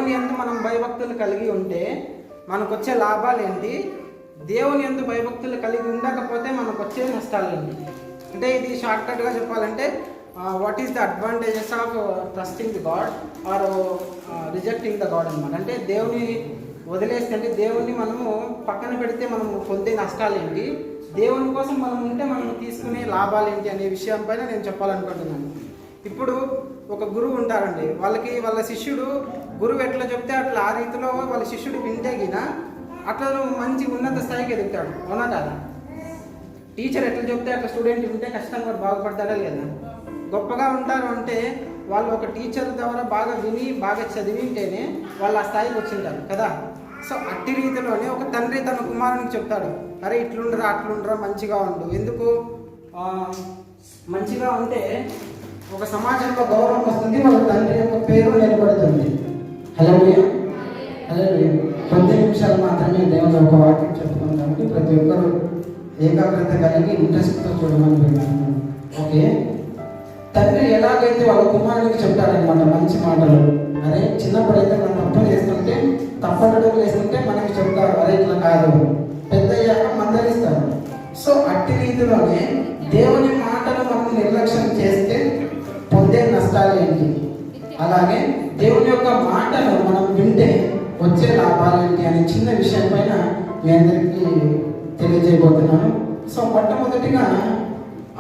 దేవుని యందు మనం భయభక్తులు కలిగి ఉంటే మనకు వచ్చే లాభాలు ఏంటి, దేవుని యందు భయభక్తులు కలిగి ఉండకపోతే మనకు వచ్చే నష్టాలు ఏంటి. అంటే ఇది షార్ట్కట్గా చెప్పాలంటే what is the advantages of trusting the god or rejecting the god అనమాట. అంటే దేవుని వదిలేస్తే, అంటే దేవుని మనము పక్కన పెడితే మనము పొందే నష్టాలు ఏంటి, దేవుని కోసం మనం ఉంటే మనం తీసుకునే లాభాలు ఏంటి అనే విషయం పైన నేను చెప్పాలనుకుంటున్నాను. ఇప్పుడు ఒక గురువు ఉంటారండి, వాళ్ళ శిష్యుడు గురువు ఎట్లా చెప్తే అట్లా ఆ రీతిలో వాళ్ళ శిష్యుడు వింటే గిన అట్లా మంచి ఉన్నత స్థాయికి ఎదుగుతాడు, అవునా కదా. టీచర్ ఎట్లా చెప్తే అట్లా స్టూడెంట్ వింటే ఖచ్చితంగా బాగుపడతారా లేదా. గొప్పగా ఉంటారు అంటే వాళ్ళు ఒక టీచర్ ద్వారా బాగా విని బాగా చదివింటేనే వాళ్ళు ఆ స్థాయికి వచ్చింటారు కదా. సో అట్టి రీతిలోనే ఒక తండ్రి తన కుమారునికి చెప్తాడు, అరే ఇట్లుండరా అట్లుండరా మంచిగా ఉండు. ఎందుకు మంచిగా ఉంటే ఒక సమాజంలో గౌరవం వస్తుంది, వాళ్ళ తండ్రి యొక్క పేరు నిలబడుతుంది. హల్లెలూయా హల్లెలూయా. 10 నిమిషాలు మాత్రమే దేవుని ఒక వాక్యం చెప్పుకున్నాం కాబట్టి ప్రతి ఒక్కరు ఏకాగ్రత కలిగి ఇంట్రెస్ట్తో చూడమని పెడుతున్నాను. ఓకే, తండ్రి ఎలాగైతే వాళ్ళ కుమారునికి చెప్తాడనమాట మంచి మాటలు. అరే చిన్నప్పుడైతే మనం తప్పులు చేస్తుంటే తప్పటడుగులు వేస్తుంటే మనకి చెప్తారు, అరే ఇట్లా కాదు, పెద్ద అయ్యాక మందలిస్తారు. సో అట్టి రీతిలోనే దేవుని మాటలు మనం నిర్లక్ష్యం చేస్తే పొందే నష్టాలు ఏంటి, అలాగే దేవుని యొక్క మాటలు మనం వింటే వచ్చే లాభాలు ఏంటి అనే చిన్న విషయం పైన మీ అందరికీ తెలియజేయబోతున్నాను. సో మొట్టమొదటిగా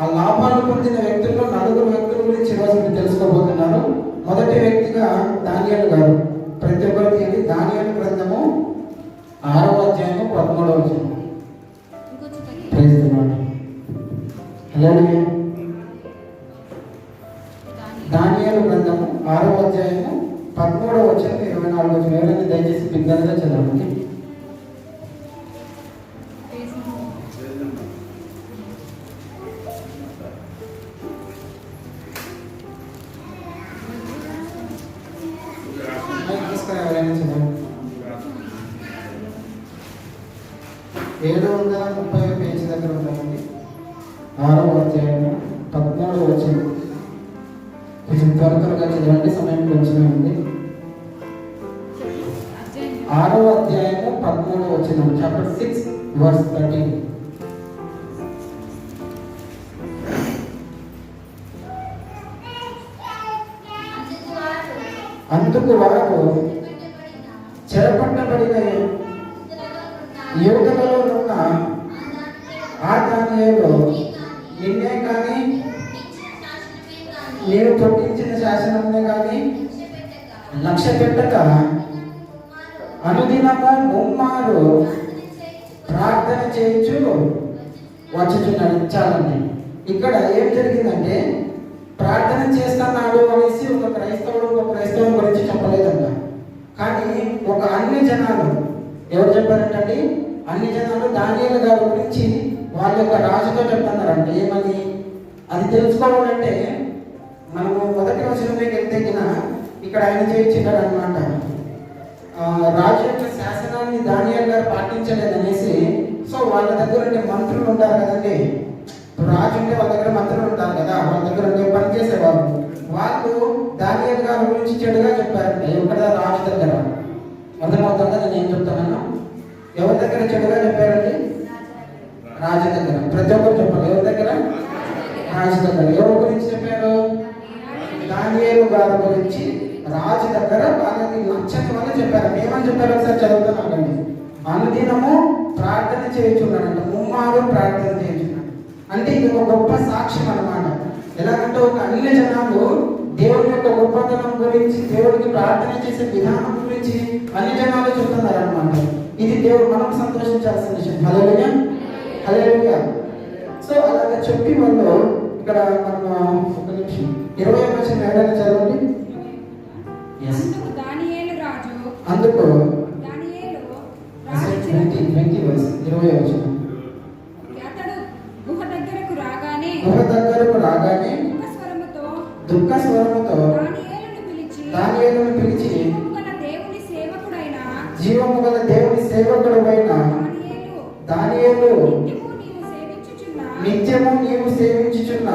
ఆ లాభాలు పొందిన వ్యక్తుల్లో 4 వ్యక్తుల గురించి ఈరోజు మీరు తెలుసుకోబోతున్నారు. మొదటి వ్యక్తిగా దానియేలు గారు. ప్రతి ఒక్కరికి ఏంటి, దానియేలు గ్రంథము 6వ అధ్యాయము 13వ వచనం. Praise the Lord. హల్లెలూయా. దానియేలు గ్రంథము 6వ అధ్యాయము 13వ వచనం 24వ వచనం. ఎవరైనా దయచేసి బిగ్గరగా చదవండి. ఎవరైనా చదవండి. 730 పేజీ దగ్గర ఉంటామండి. 6వ అధ్యాయము 13వ వచనం. కొంచెం త్వరగా చదవండి, సమయం కొంచెమే ఉంది. 6వ అధ్యాయము 13వ వచనం, చాప్టర్ 6 వర్స్ 13. అందుకు వారు చెరపట్టబడిన యువకులలో ఉన్న ఆ దానియేలు నిన్నే కానీ నేను పుట్టించిన శాసనమునే కానీ లక్ష్య పెట్టక అనుదినము ముమ్మారు ప్రార్థన చేయించు వచ్చుచున్నాడు. చాలండి. ఇక్కడ ఏం జరిగిందంటే ప్రార్థన చేస్తున్నాడు అనేసి ఒక క్రైస్తవుని గురించి చెప్పలేదంట. కానీ ఒక అన్ని జనాలు ఎవరు చెప్పారంటండి, అన్ని జనాలు దానియేలు గారి గురించి వాళ్ళ యొక్క రాజుతో చెప్తున్నారంట. ఏమని అది తెలుసుకోవాలంటే మనము మొదటి వచనంలోకి వెళ్తే ఇక్కడ ఆయన చేయించాడు అనమాట. రాజు యొక్క శాసనాన్ని దానియేలు గారు పాటించలేదనేసి, సో వాళ్ళ దగ్గర మంత్రులు ఉంటారు కదండి, రాజు ఉంటే వాళ్ళ దగ్గర మంత్రులు ఉంటారు కదా, వాళ్ళ దగ్గర పని చేసేవాళ్ళు. వాళ్ళు దానియేలు గారి గురించి చెడుగా చెప్పారంటే ఎక్కడ రాజు దగ్గర. అర్థమవుతుందా నేను ఏం చెప్తాను? ఎవరి దగ్గర చెడుగా చెప్పారండి? రాజు దగ్గర. ప్రతి ఒక్కరు చెప్పాలి, ఎవరి దగ్గర? రాజు దగ్గర. ఎవరి గురించి చెప్పారు? దానియేలు గారి గురించి రాజు దగ్గర వాళ్ళకి నచ్చని వాళ్ళు చెప్పారు. ఏమని చెప్పారు ఒకసారి చదువుతున్నానండి. అనుదినము ప్రార్థన చేయించున్నాడంట, ముమ్మారు ప్రార్థన చేయించున్నాడు. అంటే ఇది ఒక గొప్ప సాక్ష్యం అన్నమాట. ఎలాగంటే ఒక అన్ని జనాలు దేవుని యొక్క గొప్పతనం గురించి, దేవుడికి ప్రార్థన చేసే విధానం గురించి అన్ని జనాలు చెప్తున్నారు అనమాట. ఇది దేవుడు మనం సంతోషించాల్సిన విషయం. హల్లెలూయా హల్లెలూయా. సో అలాగే చెప్పి వాళ్ళు ఇక్కడ మనం ఒక నిమిషం 20వ వచనం ఎవరైనా చదవండి. అందుకు దానియేలు 20వ వచనం. గుహ దగ్గరకు రాగానే దుఃఖ స్వరముతో దానియేలును పిలిచి జీవము గల దేవుని సేవకుడైన దానియేలు, నిత్యము నీవు సేవించుచున్న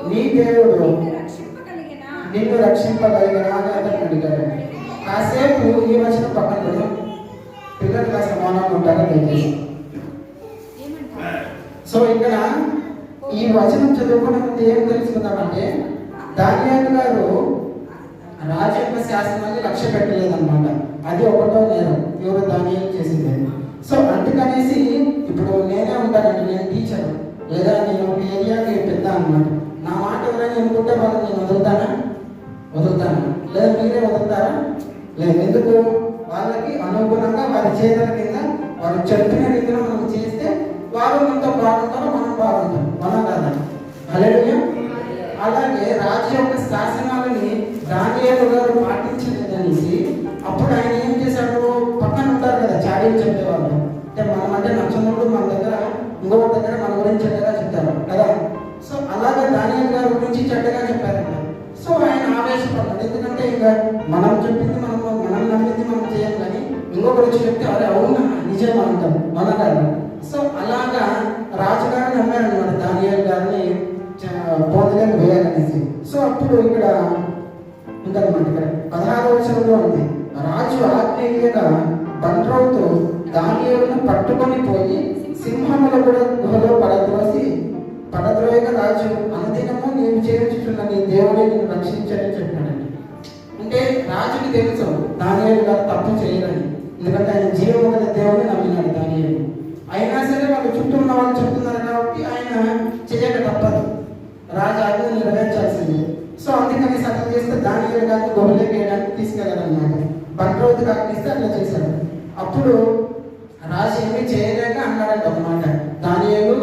నీ దేవుడు నిన్ను రక్షింపగలిగిన అని అడిగాడు. కాసేపు ఈ వచనం పక్కన పెడదాం. పిల్లలు కాస్త మౌనంగా ఉంటారా దయచేసి. సో ఇక్కడ ఈ వచనం చదువుకునే ముందు ఏం తెలుసుకుందామంటే, దానియేలు గారు రాజు యొక్క శాసనాన్ని లక్ష్య పెట్టలేదన్నమాట. అది ఒకటో నేరం ఎవరు దానియేలు చేసింది. సో అందుకనేసి ఇప్పుడు నేనే ఉంటానండి, నేను టీచర్ లేదా నేను ఒక ఏరియాకి పెద్ద అన్నమాట. నా మాట ఎవరైనా అనుకుంటే వాళ్ళు నేను వదులుతాను లేదా మీరే వదులుతారా? లేదు. ఎందుకు? వాళ్ళకి అనుగుణంగా వారి చేతుల కింద వారు చెప్పిన రీతిలో మనం చేస్తే వారు మనతో బాగుంటారు, మనం బాగుంటాం. మనం కదా. హల్లెలూయా. అలాగే రాజు యొక్క శాసనాలని దానియేలు గారు పాటించలేదనేసి అప్పుడు ఆయన ఏం చేశాడు? పక్కన ఉంటారు కదా చాడీలు చెప్పేవాళ్ళు. అంటే మనం అంటే నచ్చినప్పుడు మన దగ్గర ఇంకొక దగ్గర మన గురించి చెడ్డగా చెప్తారు కదా. సో అలాగే దానియేలు గారి గురించి చెడ్డగా చెప్పారు. సో ఆయన ఆవేశపడ్డాడు. ఎందుకంటే ఇంకా మనం చెప్పింది మనం నమ్మింది మనం చేయం, కానీ ఇంకొకరు వచ్చి చెప్తే అరే అవునా నిజం అంటాం మన గారు. సో అలాగా రాజుగారు నమ్మారనమాట దానియేలు గారిని పోతలకు వేయాలనేసి. సో అప్పుడు ఇక్కడ ఉందన్నమాట. ఇక్కడ 16వ వచనంలో ఉంది, రాజు ఆజ్ఞగా బండ్రోతో దానియేలును పట్టుకొని పోయి సింహముల గుహలో పడద్రోయగా రాజు అనుదినము నీవు చేయించుతున్న నీ దేవుడే నిన్ను రక్షించాలని చెప్పినాడండి. అంటే రాజుకి తెలుసు దానియేలు గారు తప్పు చేయరని, ఎందుకంటే ఆయన జీవము గల దేవుడిని నమ్మినాడు దానియేలు. అయినా సరే వాళ్ళు చుట్టూ ఉన్న వాళ్ళు చెప్తున్నారు కాబట్టి ఆయన చేయక తప్పదు, రాజు ఆజ్ఞ నెరవేర్చాల్సింది. సో అందుకని సత్యం చేస్తే దానియేలు గారిని గుహలోకి వేయడానికి తీసుకెళ్ళాలన్నమాట. బండ్రోతుకి ఆజ్ఞిస్తే అట్లా చేశాడు. అప్పుడు రాజు ఏమీ చేయలేక అన్నాడంట అన్నమాట, దానియేలు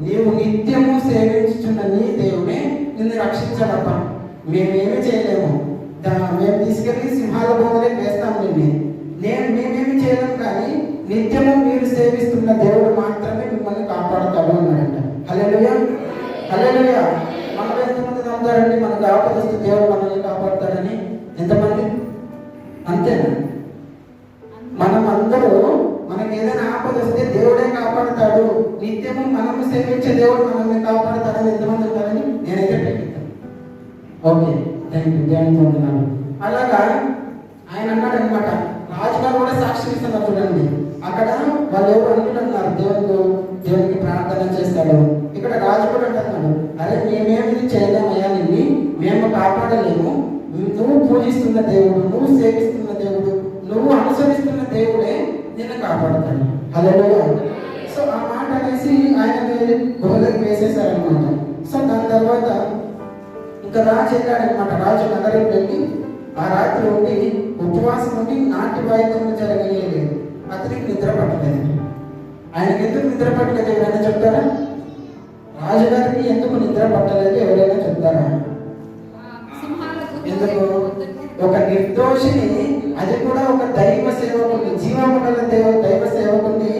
నీవు నిత్యము సేవించుచున్న నీ దేవుడే నిన్ను రక్షించాడప్ప, మేమేమీ చేయలేము, మేము తీసుకెళ్ళి సింహాల బోధలోకి వేస్తాము మేమేమి చేయలేము, కానీ నిత్యము మీరు సేవిస్తున్న దేవుడు మాత్రమే మిమ్మల్ని కాపాడుతాడు అన్నాడంట. హల్లెలూయా. హల్లెలూయా. మనం ఎంతమంది నమ్ముతారండి మనకు ఆపద వస్తే దేవుడు మనల్ని కాపాడుతాడని? ఎంతమంది? అంతేనా? మనం అందరూ మనకి ఏదైనా ఆపద వస్తే దేవుడే కాపాడుతాడు, నిత్యము మనము సేవించే దేవుడు మనల్ని కాపాడుతాడని ఎంతమంది ఉంటారని నేనైతే పెట్టిస్తాను. Okay, thank you, thank you. అలాగా ఆయన అన్నాడు అనమాట. రాజుగారు కూడా సాక్షి ఇస్తున్నారు చూడండి. అక్కడ వాళ్ళు ఎవరు అనుకుంటున్నారు దేవునికి ప్రార్థన చేస్తాడు. ఇక్కడ రాజు కూడా అంటున్నాడు, అరే మేమేమి చేయలేమయ్యా, నిన్ను మేము కాపాడలేము, నువ్వు పూజిస్తున్న దేవుడు, నువ్వు సేవిస్తున్న దేవుడు, నువ్వు అనుసరిస్తున్న దేవుడే నిన్ను కాపాడుతాడు. హల్లెలూయా. సో ఆ మాట అనేసి ఆయన గుహలోకి వేసేసారనమాట. సో దాని తర్వాత ఇంకా రాజు వెళ్ళాడనమాట. రాజు నగరం వెళ్ళి ఆ రాత్రి ఉండి ఉపవాసం ఉండి నాటి వాయిద్యములు జరగలేదు. అతనికి నిద్ర పట్టలేదు. ఆయనకి ఎందుకు నిద్ర పట్టలేదు ఎవరైనా చెప్తారా? రాజుగారికి ఎందుకు నిద్ర పట్టలేదు ఎవరైనా చెప్తారా? ఎందుకు? ఒక నిర్దోషిని, అది కూడా ఒక దైవ సేవకుని, జీవము గల దైవ సేవకుని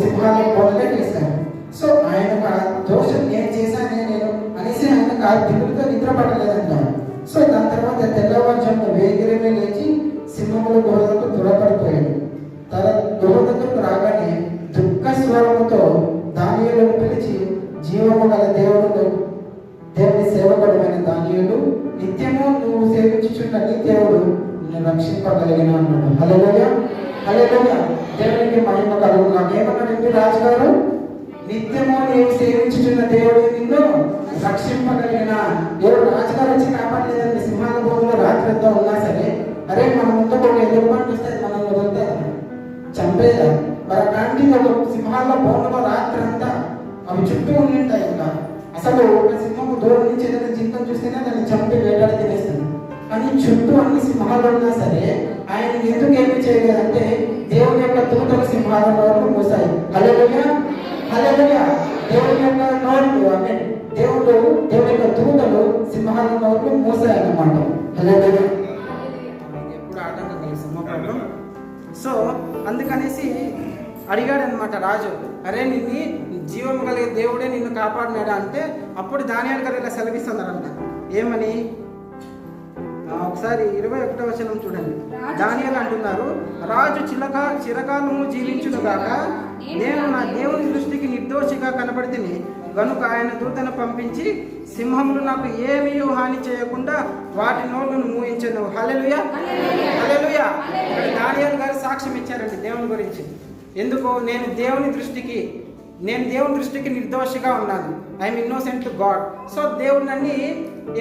సింహాల బోధలే వేశారు. సో ఆయన దోషం నేను చేశానే నేను అనేసి ఆయనకు ఆ దిగులతో నిద్ర పట్టలేదంట. సో దాని తర్వాత తెల్లవారుజామున వేగిరమే లేచి సింహముల గుహలకు త్వరపడిపోయాడు. తన గుహ దగ్గరకు రాగానే దుఃఖ స్వరముతో దానియేలును పిలిచి, జీవము గల దేవుని సేవకుడమైన దానియేలు, నిత్యము నువ్వు సేవించుచున్న నీ దేవుడు నిన్ను రక్షింపగలిగిన అన్నాడు. హల్లెలూయా. హల్లెలూయా. దేవునికి మహిమ కలుగును. నాకేమన్నాడంటే రాజుగారు, నిత్యము నీవు సేవించుచున్న దేవుడు నిన్ను రక్షింపగలిగిన దేవుడు. రాజుగారు వచ్చి కాపాడలేదండి. సింహాల బోధలో రాత్రి ఎంతో ఉన్నా సరే, అరే మన ముందు ఒక ఎదురుబాటు వస్తే మనల్ని వదిలితే చంపేదా? మరి అలాంటి ఒక సింహాల బోధలో రాత్రి అంతా అవి చుట్టూ ఉంటాయి. ఇంకా అసలు ఒక సింహము దూరం నుంచి ఏదైనా జింకను చూస్తేనే దాన్ని చంపి వేటాడి తినేస్తుంది. కానీ చుట్టూ అన్ని సింహాలు ఉన్నా సరే ఆయన ఎందుకు ఏమీ చేయలేదంటే దేవుని యొక్క దూతలు సింహాల నోళ్ళు మూసాయి. హల్లెలూయా. హల్లెలూయా. దేవుని యొక్క నోళ్ళు అంటే దేవుని యొక్క దూతలు సింహాల నోళ్ళు మూసాయి అన్నమాట. హల్లెలూయా. ఎప్పుడు ఆటంకం కలిసి సింహం. సో అందుకనేసి అడిగాడు అనమాట రాజు, అరే నిన్ను జీవం కలిగే దేవుడే నిన్ను కాపాడినాడా అంటే అప్పుడు దానియేలు గారు ఇలా సెలవిస్తున్నారంట. ఏమని? ఒకసారి 21వ వచనం చూడండి. దానియేలు అంటున్నారు, రాజు చిరకాలము జీవించును గాక, నేను నా దేవుని దృష్టికి నిర్దోషిగా కనబడితిని, గనుక ఆయన దూతను పంపించి సింహములు నాకు ఏమీ హాని చేయకుండా వాటి నోళ్ళను మూయించెను. హల్లెలూయా, హల్లెలూయా. ఇక్కడ దానియేలు గారు సాక్ష్యం ఇచ్చారండి దేవుని గురించి. ఎందుకు? నేను దేవుని దృష్టికి నిర్దోషిగా ఉన్నాను. I'm innocent to God. So దేవుడు నన్ను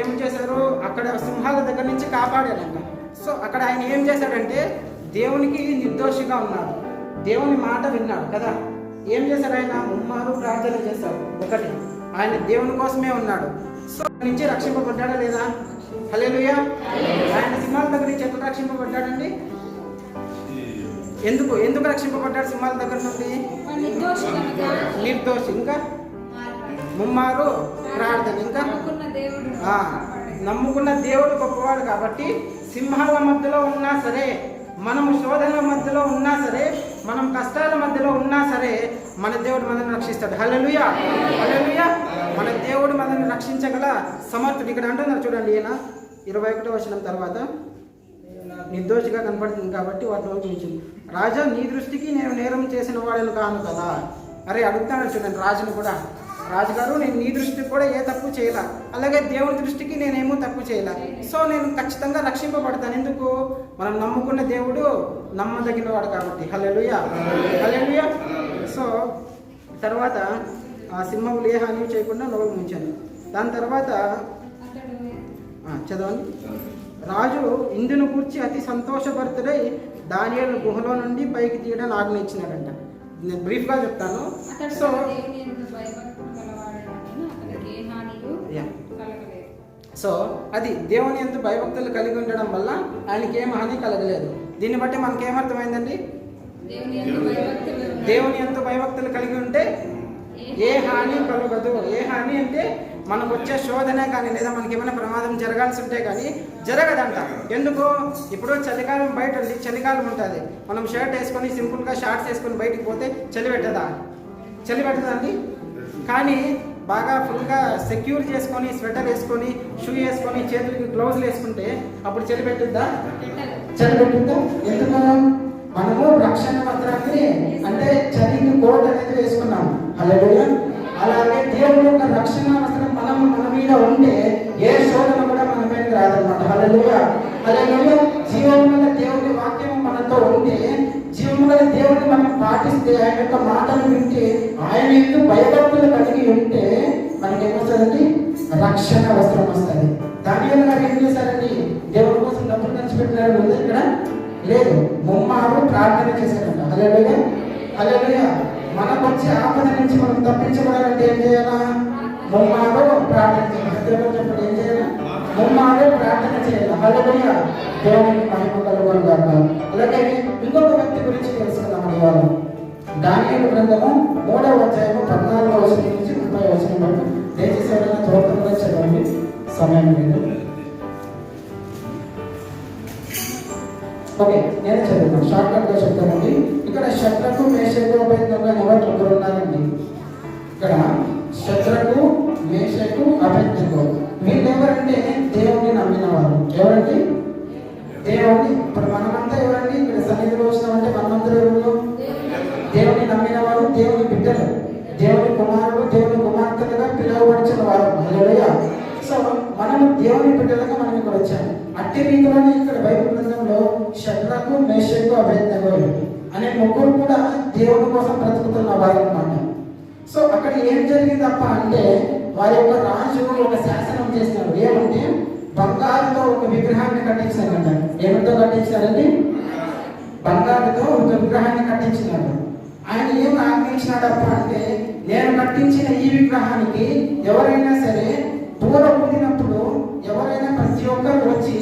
ఏం చేశారు, అక్కడ సింహాల దగ్గర నుంచి కాపాడాడంట. సో అక్కడ ఆయన ఏం చేశాడంటే దేవునికి నిర్దోషిగా ఉన్నాడు, దేవుని మాట విన్నాడు కదా. ఏం చేశాడు? ఆయన ముమ్మారు ప్రార్థన చేశాడు. ఒకటి, ఆయన దేవుని కోసమే ఉన్నాడు. సో నుంచి రక్షింపబడ్డాడా లేదా? హల్లెలూయా. ఆయన సింహాల దగ్గర నుంచి ఎట్లా రక్షింపబడ్డాడండి? ఎందుకు రక్షింపబడ్డాడు సింహాల దగ్గర నుండి? నిర్దోషి. ఇంకా ముమ్మారు ప్రార్థన. ఇంకా నమ్ముకున్న దేవుడు గొప్పవాడు కాబట్టి సింహాల మధ్యలో ఉన్నా సరే, మనం శోధనల మధ్యలో ఉన్నా సరే, మనం కష్టాల మధ్యలో ఉన్నా సరే, మన దేవుడు మనల్ని రక్షిస్తాడు. హల్లెలూయా, హల్లెలూయా. మన దేవుడు మనల్ని రక్షించగల సమర్థుడు. ఇక్కడ అంటున్నారు చూడండి, ఈయన 21వ వచనం తర్వాత నిర్దోషిగా కనపడుతుంది కాబట్టి వాటిలో చూపించింది. రాజా, నీ దృష్టికి నేను నేరం చేసిన వాడను కాను కదా. అరే అడుగుతాను చూడండి రాజును కూడా, రాజుగారు నేను నీ దృష్టికి కూడా ఏ తప్పు చేయలే, అలాగే దేవుని దృష్టికి నేనేమో తప్పు చేయలే. సో నేను ఖచ్చితంగా రక్షింపబడతాను. ఎందుకు? మనం నమ్ముకున్న దేవుడు నమ్మదగిన వాడు కాబట్టి. హల్లెలూయా, హల్లెలూయా. సో తర్వాత ఆ సింహములు ఏ హాని చేయకుండా నోరు ముంచాను. దాని తర్వాత చదవండి. రాజు ఇందును కూర్చి అతి సంతోషభరితుడై దానియేలు గుహలో నుండి పైకి తీయడానికి ఆజ్ఞ ఇచ్చినాడంట. నేను బ్రీఫ్గా చెప్తాను. సో అది దేవుని యందు భయభక్తులు కలిగి ఉండడం వల్ల ఆయనకి ఏం హాని కలగలేదు. దీన్ని బట్టి మనకేమర్థమైందండి? దేవుని యందు భయభక్తులు కలిగి ఉంటే ఏ హాని కలగదు. ఏ హాని అంటే మనకు వచ్చే శోధనే కానీ, లేదా మనకి ఏమైనా ప్రమాదం జరగాల్సి ఉంటే కానీ జరగదంట. ఎందుకు? ఇప్పుడు చలికాలం బయట ఉంది, చలికాలం ఉంటుంది. మనం షర్ట్ వేసుకొని సింపుల్గా షార్ట్స్ వేసుకొని బయటికి పోతే చలి పెట్టదా? చలి పెట్టదండి. కానీ బాగా ఫుల్గా సెక్యూర్ చేసుకొని స్వెటర్ వేసుకొని షూ వేసుకొని చేతులకి గ్లౌజులు వేసుకుంటే అప్పుడు చలి పెట్టుద్దా? చలి పెట్టుద్దా? ఎందుకు? మనము రక్షణ వస్త్రాన్ని అంటే చలికి కోట్ అనేది వేసుకున్నాం. హల్లెలూయా. అలాగే దేవుని యొక్క రక్షణ వస్త్రం మన మీద ఉంటే ఏ శోధన కూడా మన మీద రాదన్నమాట. హల్లెలూయా, హల్లెలూయా. జీవముగల దేవుని వాక్యము మనతో ఉంటే, జీవముగల దేవుని మనం పాటిస్తే, ఆయన యొక్క మాటలు వింటే, ఆయన యొక్క భయభక్తులు కలిగి ఉంటే మనకి ఏమొస్తుందండి? రక్షణ వస్త్రం వస్తుంది. దానియేలు గారు ఏం చేశారండి? దేవుని కోసం డబ్బులు ఖర్చు పెట్టినారు ఉంది ఇక్కడ లేదు, ముమ్మారు ప్రార్థన చేశారంట. హల్లెలూయా, హల్లెలూయా. మనకు వచ్చే ఆపద నుంచి మనం తప్పించబడాలంటే ఏం చేయాలా? ముమ్మారు ప్రార్థన చేయాలి. ఏం చేయాలి? ముమ్మారు ప్రార్థన చేయాలి. హల్లెలూయా. దేవునికి మహిమ కలుగుగాక. అలాగే ఇంకొక వ్యక్తి గురించి తెలుసుకుందాం. ఇవాళ దానియేలు గ్రంథము 3వ అధ్యాయము 14వ వచనం నుంచి 30వ వచనం వరకు. దయచేసి ఎవరైనా త్వరగా చదవండి, సమయం లేదు. ఓకే, నేను చదువుతాను, షార్ట్ కట్గా చెప్తానండి. ఇక్కడ శత్రకు మేషకు అభేద్నెగో ఎవరు ముగ్గురు ఉన్నారండి. ఇక్కడ శత్రకు మేషకు అభేద్నెగో వీళ్ళు ఎవరంటే దేవుణ్ణి నమ్మిన వారు. ఎవరండి? దేవుణ్ణి. ఇప్పుడు మనమంతా ఎవరండి? ఇక్కడ సన్నిధిలో వచ్చినామంటే మనమందరూ ఎవరు? దేవుని నమ్మిన వారు, దేవుని బిడ్డలు, దేవుని కుమారుడు, దేవుని కుమార్తెలుగా పిలువబడిన వారు. హల్లెలూయా. సో మనము దేవుని బిడ్డలుగా మనం ఇక్కడ వచ్చాము. అట్టి రీతిలోనే ఇక్కడ బైబిల్ గ్రంథంలో శత్రకు మేషకు అభేద్నెగో అనే ముగ్గురు కూడా దేవుని కోసం బ్రతుకుతున్న వారు అన్నమాట. సో అక్కడ ఏం జరిగింది తప్ప అంటే వారి యొక్క రాజు ఒక శాసనం చేసినాడు. ఏమంటే బంగారుతో ఒక విగ్రహాన్ని కట్టించారంట. ఏమిటో కట్టించారండి? బంగారుతో ఒక విగ్రహాన్ని కట్టించినాడు. ఆయన ఏం ఆజ్ఞించినాడప్ప అంటే, నేను కట్టించిన ఈ విగ్రహానికి ఎవరైనా సరే పూల పుట్టినప్పుడు ఎవరైనా ప్రతి ఒక్కరు వచ్చి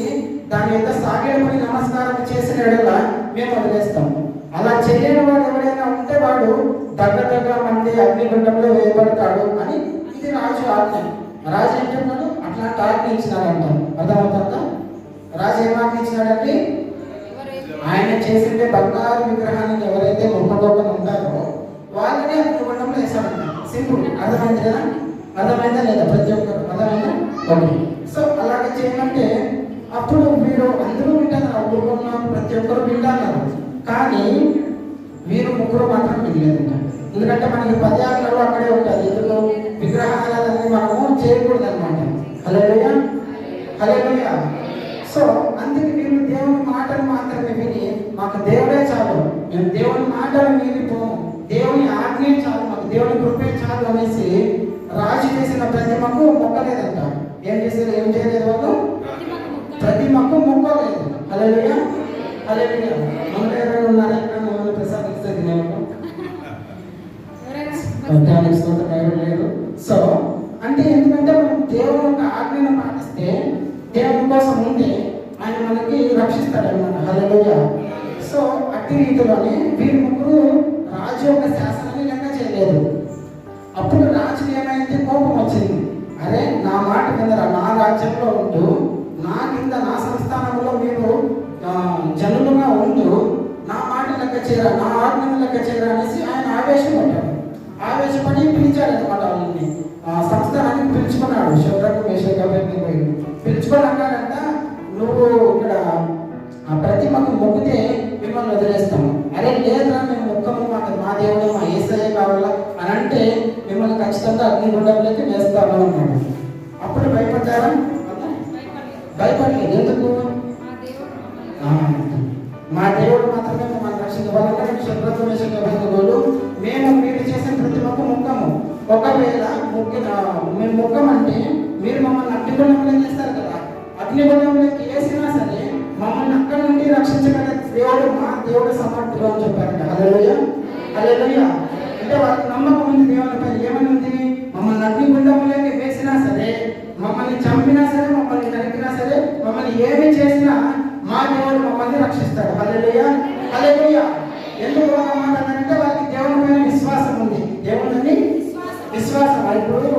దాని యొక్క సాగిలపడి నమస్కారం చేసిన ఎడలా మేము వదిలేస్తాం. అలా చేయని వాడు ఎవరైనా ఉంటే వాడు దగ్గర మంది అగ్నిగుండంలో వేయబడతాడు అని ఇది రాజు ఆజ్ఞ. రాజు ఏం చెప్పాడు? అట్లాంటి ఆజ్ఞ ఇచ్చినాడంట. అర్థమవుతుందా? రాజు ఏం ఆజ్ఞ ఇచ్చినాడండి? ఆయన చేసిండే బంగారు విగ్రహానికి ఎవరైతే మొక్కగొప్పని ఉంటారో వాళ్ళని అగ్నిగుండంలో వేసాడంట. సింపుల్. అర్థమైంది కదా? అర్థమైందా లేదా? ప్రతి ఒక్కరు అర్థమైందా? ఓకే. సో అలాగే చేయమంటే అప్పుడు వీరు అందరూ వింటారు, ఊరుకున్న ప్రతి ఒక్కరు వింటారు. కానీ వీరు ముగ్గురు మాత్రం వినలేదంట. ఎందుకంటే మనకి 10 ఆజ్ఞలు అక్కడే ఉంటుంది. ఎందుకు విగ్రహాలన్నీ మనము చేయకూడదు అనమాట. హల్లెలూయా, హల్లెలూయా. సో అందుకే మీరు దేవుని మాటలు మాత్రమే విని మాకు దేవుడే చాలు, మేము దేవుని మాటలు వినిపోము, దేవుని ఆజ్ఞే చాలు, మాకు దేవుని కృపే చాలు అనేసి రాజు చేసిన ప్రతిమకు మొక్కలేదంట. ఏం చేశారు? ఏం చేయలేదు వాళ్ళు? ప్రతిమకు మొక్కలేదు. హల్లెలూయా, హల్లెలూయా. మనలో ఎవరైనా ఉన్నారా ఇక్కడ? మిమ్మల్ని ప్రసాదిస్తుంది నేను లేదు. సో అంటే ఎందుకంటే మనం దేవుని యొక్క ఆజ్ఞను పాటిస్తే, దేవుని కోసం ఉంటే ఆయన మనకి రక్షిస్తాడు అనమాట. హల్లెలూయా. సో అట్టి రీతిలోనే వీరి ముగ్గురు రాజు యొక్క శాసనాన్ని లెక్క చేయలేదు. అప్పుడు రాజుకి ఏమైంది? కోపం వచ్చింది. అరే నా మాట వినరా, నా రాజ్యంలో ఉంటూ నా కింద నా సంస్థానంలో మీరు జనులుగా ఉంటూ నా మాట లెక్క చేయరా, నా ఆజ్ఞను లెక్క చేయరా అనేసి ఆయన ఆవేశపడ్డాడు. ఆవేశపడి పిలిచాడు అనమాట. వాళ్ళని సంస్థానానికి పిలుచుకున్నాడు. శద్రకు మేషకు అబేద్నెగోను పిలుచుకొని అన్నాడంట, నువ్వు ఇక్కడ ప్రతిమకు మొక్కితే మిమ్మల్ని వదిలేస్తాము. అరే లేదురా, మేము మొక్కము, మాకు మా దేవుడు మా యేసయ్య కావాలా అని అంటే మిమ్మల్ని ఖచ్చితంగా అగ్నిగుండంలోకి వేస్తాము అన్నాడు. అప్పుడు భయపడ్డారా? భయపడలేదు. ఎందుకు? మా దేవుడు మాత్రమే మమ్మల్ని రక్షించగలరు. శద్రకు మేషకు అబేద్నెగోలు మేము మీరు చేసిన ప్రతిమకు మొక్కము, ఒకవేళ మేము మొక్కమంటే మీరు మమ్మల్ని అగ్నిగుండంలోకి వేస్తారు కదా, అగ్నిగుండంలోకి వేసినా సరే మమ్మల్ని అక్కడి నుండి రక్షించగల దేవుడు మా దేవుడు సమర్థుడు అని చెప్పారంట. హల్లెలూయా, హల్లెలూయా. అంటే వాళ్ళకి నమ్మకం ఉంది దేవుని పైన. ఏమని ఉంది? మమ్మల్ని అగ్నిగుండంలోకి వేసినా సరే, మమ్మల్ని చంపినా సరే, మమ్మల్ని నరికినా సరే, మమ్మల్ని ఏమి చేసినా మా దేవుడు మమ్మల్ని రక్షిస్తాడు. హల్లెలూయా, హల్లెలూయా. ఎందుకు మాట అంటే వాళ్ళకి దేవుని పైన విశ్వాసం ఉంది. దేవుని విశ్వాసం. ఇప్పుడు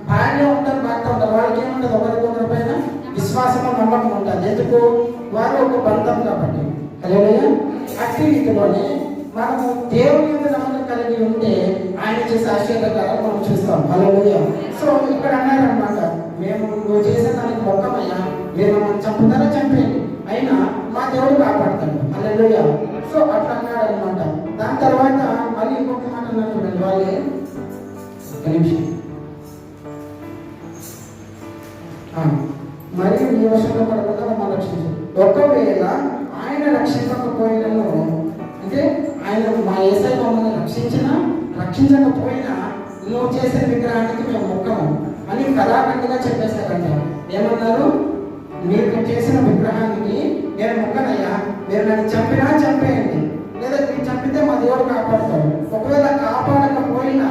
భార్య ఉంటారు, భర్త ఉంటారు, వాళ్ళకి ఏముంటుంది? ఒకరికొకరి పైన విశ్వాసము నమ్మకం ఉంటుంది. ఎందుకు? వారు ఒక బంధం కాబట్టి. హల్లెలూయా. అట్టి రీతిలోనే మనము దేవుని యొక్క నమ్మకం కలిగి ఉంటే ఆయన చేసే ఆశీర్వాదాలు మనం చూస్తాం. హల్లెలూయా. సో ఇక్కడ అన్నారనమాట, మేము నువ్వు చేసే దానికి మొక్కమయ్యా, మీరు మమ్మల్ని చంపుతారా చంపేయండి, అయినా మా దేవుడు కాపాడతాడు. హల్లెలూయా. సో అట్లా అన్నాడు అనమాట. దాని తర్వాత మళ్ళీ ఇంకొక మాట అన్నారు చూడండి. వాళ్ళే ఒక నిమిషం. మరియు నీ వర్షంలో పడకుండా మమ్మల్ని రక్షించు. ఒకవేళ ఆయన రక్షించకపోయినను, అంటే ఆయన మా యేసయ్య మమ్మల్ని రక్షించకపోయినా నువ్వు చేసిన విగ్రహానికి మేము మొక్కము అని కళాఖండిగా చెప్పేశారంట. ఏమన్నారు? మీరు చేసిన విగ్రహానికి నేను మొక్కనయ్యా, మీరు నన్ను చంపినా చంపేయండి, లేదా మీరు చంపితే మా దేవుడు కాపాడుతాడు. ఒకవేళ కాపాడకపోయినా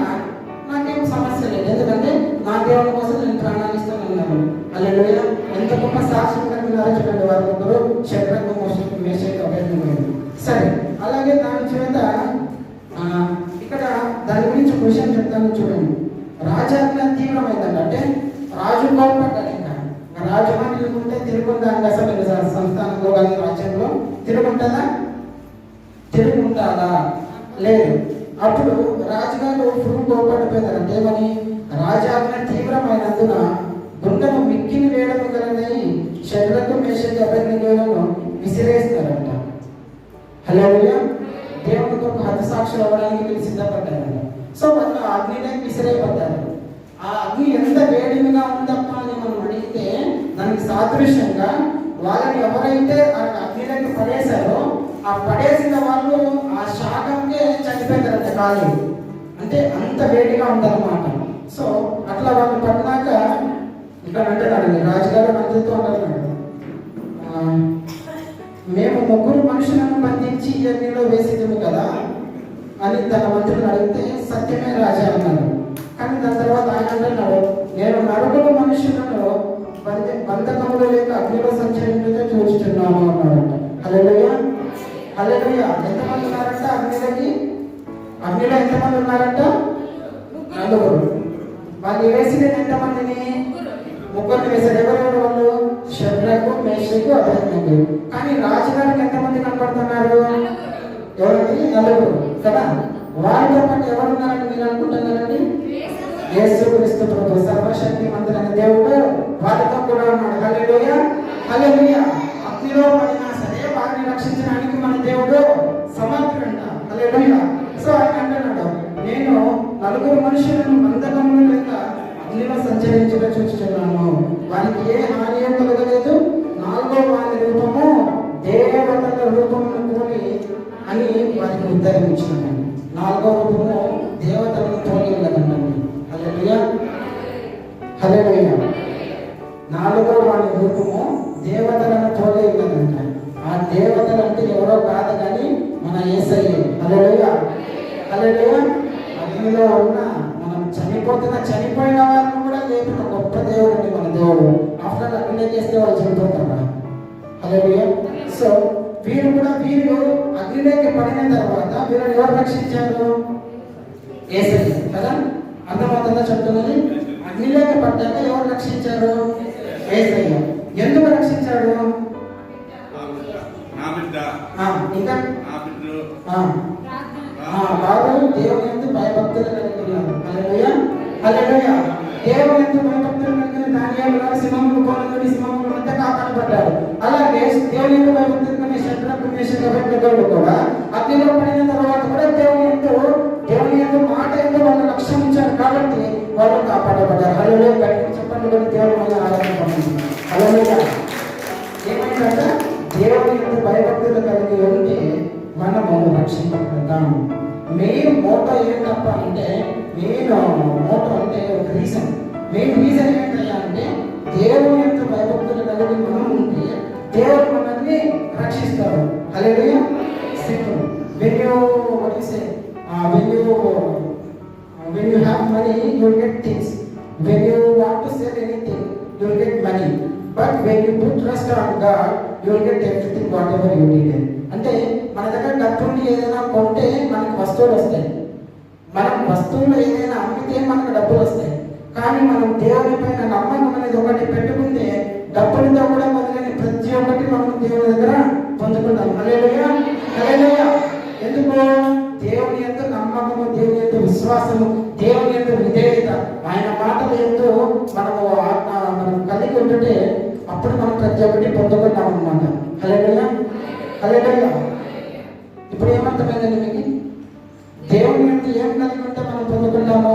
నాకేం సమస్య లేదు, ఎందుకంటే నా దేవుని కోసం నేను ప్రాణాలు ఇస్తున్నాను. హల్లెలూయా. ఎంత గొప్ప సాక్ష్యం కలిగినారో చూడండి. వారి ముగ్గురు శద్రకు మేషకు అబేద్నెగోలు. సరే, అలాగే దాని చేత ఇక్కడ దాని గురించి క్వశ్చన్ చెప్తాను చూడండి. రాజాజ్ఞ తీవ్రమైందండి. అంటే రాజు కోల్పడ్డాడు. ఇంకా రాజు మాట్లాడుకుంటే తిరుగుందా అండి? అసలు సంస్థానంలో కానీ రాజ్యంలో తిరుగుంటుందా? తిరుగుంటుందా? లేదు. అప్పుడు రాజుగారు ఫుల్ కోల్పడిపోయినారంటే ఏమని? రాజాజ్ఞ తీవ్రమైనందున గుండెను మిక్కిని వేయడం కలదని శద్రకు మేషకు అబేద్నెగోలను విసిరేస్తారంట. హల్లెలూయా. దేవుడితో హతసాక్షులు అవ్వడానికి వీళ్ళు సిద్ధపడ్డారంట. సో వాళ్ళు అగ్నిలోకి విసిరేయబడ్డారు. ఆ అగ్ని ఎంత వేడిగా ఉందప్ప అని మనం అడిగితే దానికి సాదృశ్యంగా వాళ్ళని ఎవరైతే ఆ అగ్నిలోకి పడేశారో ఆ పడేసిన వాళ్ళు ఆ శాఖంకే చనిపోతారంట. కాదు అంటే అంత వేడిగా ఉందన్నమాట. సో అట్లా వాళ్ళు పడినాక ఇక్కడ అంటున్నాడు రాజుగారు మంత్రితో అంటున్నాడు, మేము ముగ్గురు మనుషులను బంధించి అగ్నిలో వేసేది కదా అని తన మంత్రులను అడిగితే సత్యమే రాజా అన్నాడు. కానీ దాని తర్వాత ఆయన అంటున్నాడు, నేను నలుగురు మనుషులను బంధకములు లేక అగ్నిలో సంచరించుతూ చూస్తున్నాను అన్నాడంట. హల్లెలూయా, హల్లెలూయా. ఎంతమంది ఉన్నారంట అగ్నిలోకి? అగ్నిలో ఎంతమంది ఉన్నారంట? నలుగురు. వాళ్ళు వేసినది ఎంతమందిని? ముగ్గురిని వేశారు. ఎవరెవరు వాళ్ళు? శద్రకు మేషకు అబేద్నెగోలు. కానీ రాజుగారికి ఎంతమంది కనపడుతున్నారు? ఎవరికి? నలుగురు కదా. వారితో పాటు ఎవరున్నారని మీరు అనుకుంటున్నారండి? యేసుక్రీస్తు ప్రభు సర్వశక్తి మంతుడైన దేవుడు వారితో కూడా ఉన్నాడు. హల్లెలూయా, హల్లెలూయా. అగ్నిలో పడినా సరే వారిని రక్షించడానికి మన దేవుడు సమర్థుడంట. హల్లెలూయా. సో ఆయన ఇచ్చినట్టు. 4వ రూపము దేవతలను పోలి ఉన్నదండి. హల్లెలూయా, హల్లెలూయా. 4వ వాడి రూపము దేవతలను పోలి ఉన్నదంట. ఆ దేవతలు అంటే ఎవరో కాదు కానీ మన యేసయ్యే. హల్లెలూయా, హల్లెలూయా. అగ్నిలో ఉన్న మనం చనిపోయిన వాళ్ళని కూడా లేపిన గొప్ప దేవుడు అండి మన దేవుడు. ఆఫ్టర్ అగ్నిలో చేస్తే వాళ్ళు చనిపోతారు. హల్లెలూయా. సో వీరు అగ్నిలోకి పడిన తర్వాత వీళ్ళని ఎవరు రక్షించారు? యేసయ్య కదా. అర్థమవుతుందా చెప్తున్నది? అగ్నిలోకి పడ్డాక ఎవరు రక్షించారు? యేసయ్య. ఎందుకు రక్షించాడు? ఇంకా వారు దేవుని యందు భయభక్తులు కలిగి ఉన్నారు. హల్లెలూయా, హల్లెలూయా. దేవుని యందు భయభక్తులు కలిగిన దానియేలు సింహముల కోల నుండి సింహముల మధ్య కాపాడబడ్డాడు. అలాగే దేవుని యందు భయభక్తులు కలిగిన శద్రకు మేషకు అబేద్నెగోలు కూడా అగ్నిలో పడిన తర్వాత కూడా దేవుని యందు మాట యందు వాళ్ళు లక్ష్యం ఉంచారు కాబట్టి వాళ్ళు కాపాడబడ్డారు. హల్లెలూయా. గట్టిగా చెప్పండి, కూడా దేవుని మీద ఆరాధించండి. హల్లెలూయా. ఏమైందంటే దేవుని యందు భయభక్తులు కలిగి ఉంటే మనము రక్షింపబడతాం. మెయిన్ మోటో ఏంటప్ప అంటే మోటో అంటే ఒక మెయిన్ రీజన్ ఏంటయ్యా అంటే దేవుని యొక్క భయభక్తులు కలిగి మనం ఉంటే దేవుడు మనల్ని రక్షిస్తాడు. హల్లెలూయా. Simple. when you have money you will get things. When you want to sell anything you will get money. But when you put trust on God you will get everything whatever you need. అంటే మన దగ్గర డబ్బుండి ఏదైనా కొంటే మనకు వస్తువులు వస్తాయి. మనం వస్తువులు ఏదైనా అమ్మితే మనకు డబ్బులు వస్తాయి. కానీ మనం దేవుని పైన నమ్మకం అనేది ఒకటి పెట్టుకుంటే డబ్బులతో కూడా మొదలైన ప్రతి ఒక్కటి మనం దేవుని దగ్గర పొందుకుంటాం. హల్లెలూయా, హల్లెలూయా. ఎందుకు? దేవుని యొక్క నమ్మకము, దేవుని యొక్క విశ్వాసము, దేవుని యొక్క విధేయత, ఆయన మాటల ఎందు మనం కలిగి ఉంటుంటే అప్పుడు మనం ప్రతి ఒక్కటి పొందుకుంటాం అన్నమాట. హల్లెలూయా, హల్లెలూయా. ఇప్పుడు ఏమర్థమైందండి మీకు? దేవుని యొక్క ఏం కలిగి ఉంటే మనం పొందుకుంటాము?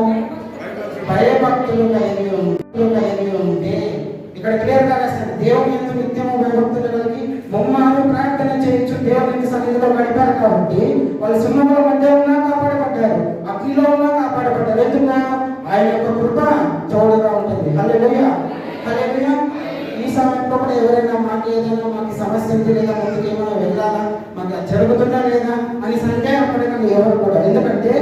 భయభక్తులు కలిగి ఉంటే. ఇక్కడ క్లియర్ గా రాస్తాడు, దేవుని యొక్క నిత్యము భయభక్తులు కలిగి ముమ్మారు ప్రార్థన చేయొచ్చు. దేవుని సన్నిధిలో గడిపారు కాబట్టి వాళ్ళు సింహముల మధ్య ఉన్నా కాపాడబడ్డారు, అగ్నిలో ఉన్నా కాపాడబడ్డారు. ఎందుకు? ఆయన యొక్క కృప తోడుగా ఉంటుంది. హల్లెలూయా, హల్లెలూయా. ఈ సమయంలో కూడా ఎవరైనా మాకు సమస్య ఉంది లేదా ముందుకు ఏమైనా వెళ్ళాలా, మాకు జరుగుతుందా లేదా అని సందేహపడకండి ఎవరు కూడా. ఎందుకంటే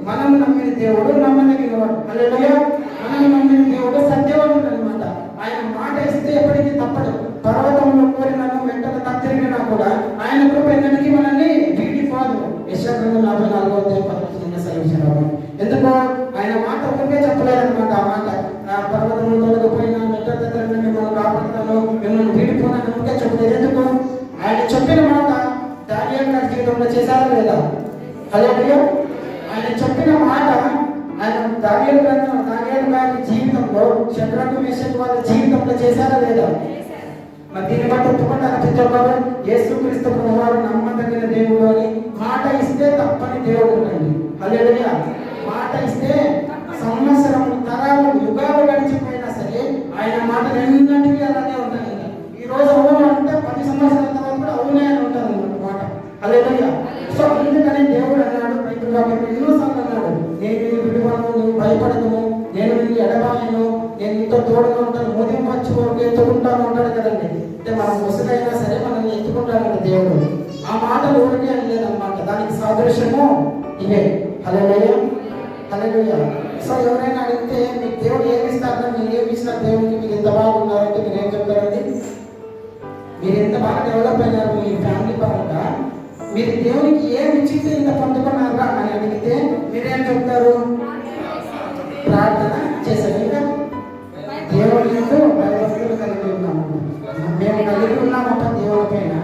మనం నమ్మిన దేవుడు నమ్మదగినవాడు. హల్లెలూయా. మనం నమ్మిన దేవుడు సత్యవంతుడు అన్నమాట. ఆయన మాట ఇస్తే ఎప్పటికీ తప్పడు. పర్వతంలో కోరినను వెంటనే తత్తిరిగినా కూడా ఆయన కృప ఎన్నటికీ మనల్ని వీడిపోదు. యెషయా 44:11 సెలవించారు. ఎందుకు? ఆయన మాట ఒకటే చెప్పలేదన్నమాట. ఆ మాట పర్వతంలో తొలగిపోయినా మెట్ట మిమ్మల్ని కాపాడుతాను, మిమ్మల్ని వీడిపోయినా ఒకటే చెప్పలేదు. ఎందుకు? ఆయన చెప్పిన మాట దానియేలు గారి జీవితంలో చేశారా లేదా? హల్లెలూయా. ఆయన చెప్పిన మాట ఆయన దానియేలు గారి జీవితంలో, శద్రకు మేషకు వాళ్ళ జీవితంలో చేశారా లేదా? మరి దీన్ని బట్టి ఒప్పుకుంటారు ప్రతి ఒక్కరు యేసుక్రీస్తు ప్రభువారు నమ్మదగిన దేవుడు అని. మాట ఇస్తే తప్పని దేవుడు ఉండండి. హల్లెలూయా. మాట ఇస్తే సంవత్సరం, తరాలు, యుగాలు గడిచిపోయినా సరే ఆయన మాటలు ఎన్నింటికి అలానే ఉంటాయి. ఈ రోజు అవును అంటే 10 సంవత్సరాల తర్వాత కూడా అవునే అని ఉంటుంది అన్నమాట మాట. హల్లెలూయా. సో అందుకని దేవుడు అన్నాడు, బైబిల్లో ఎన్నోసార్లు అన్నాడు, నేను నిన్ను విడువను, నువ్వు భయపడను, నేను నిన్ను ఎడబాయను, నేను నీతో తోడుగా ఉంటాను, ఉదయం వచ్చి వరకు ఎత్తుకుంటాను అంటాడు కదండి. అంటే మనం ముసలైనా సరే మనల్ని ఎత్తుకుంటానండి దేవుడు. ఆ మాటలు ఊరికే అనలేదన్నమాట. దానికి సాదృశ్యము ఇవే. హల్లెలూయా, హల్లెలూయా. సో ఎవరైనా అడిగితే మీకు దేవుడు ఏమి ఇస్తారు, మీరు ఏమి ఇస్తారు దేవుడికి, మీరు ఎంత బాగున్నారంటే మీరు ఏం చెప్తారండి? మీరు ఎంత బాగా డెవలప్ అయినారు మీ ఫ్యామిలీ పరంగా, మీరు దేవునికి ఏమి ఇచ్చితే ఇంత పొందుకున్నారా అని అడిగితే మీరేం చెప్తారు? ప్రార్థన చేశారు. ఇంకా దేవుడి యందు భయభక్తులు కలిగి ఉన్నాము. మేము కలిగి ఉన్నామప్ప దేవుడి పైన,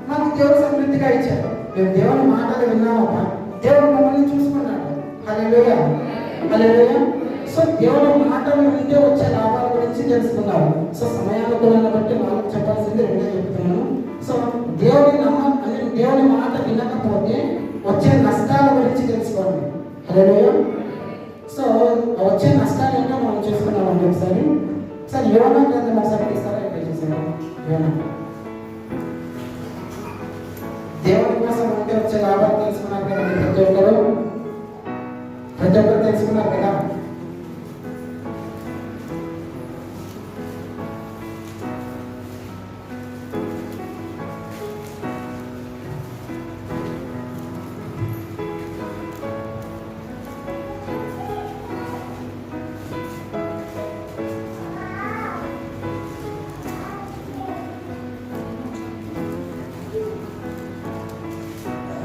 మాకు దేవుడు సమృద్ధిగా ఇచ్చారు. మేము దేవుని మాటలు విన్నామప్ప, దేవుడు మమ్మల్ని చూసుకున్నాడు. హల్లెలూయా, హల్లెలూయా. సో దేవుని మాటలు వింటే వచ్చే లాభాల గురించి తెలుసుకున్నారు. సో సమయానుకూలాన్ని బట్టి వాళ్ళకి చెప్పాల్సింది రెండే చెప్తున్నాను. సో దేవుని మాట వినకపోతే వచ్చే నష్టాల గురించి తెలుసుకోండి. హల్లెలూయా. సో వచ్చే నష్టాలు ఏంటో మనం చూసుకున్నామండి. ఒకసారి యోనా గ్రంథం ఒకసారి తీస్తారా? యోనా దేవుని కోసం ఉంటే వచ్చే లాభాలు తెలుసుకున్నారు కదా. ప్రతి ఒక్కరు తెలుసుకున్నారు కదా.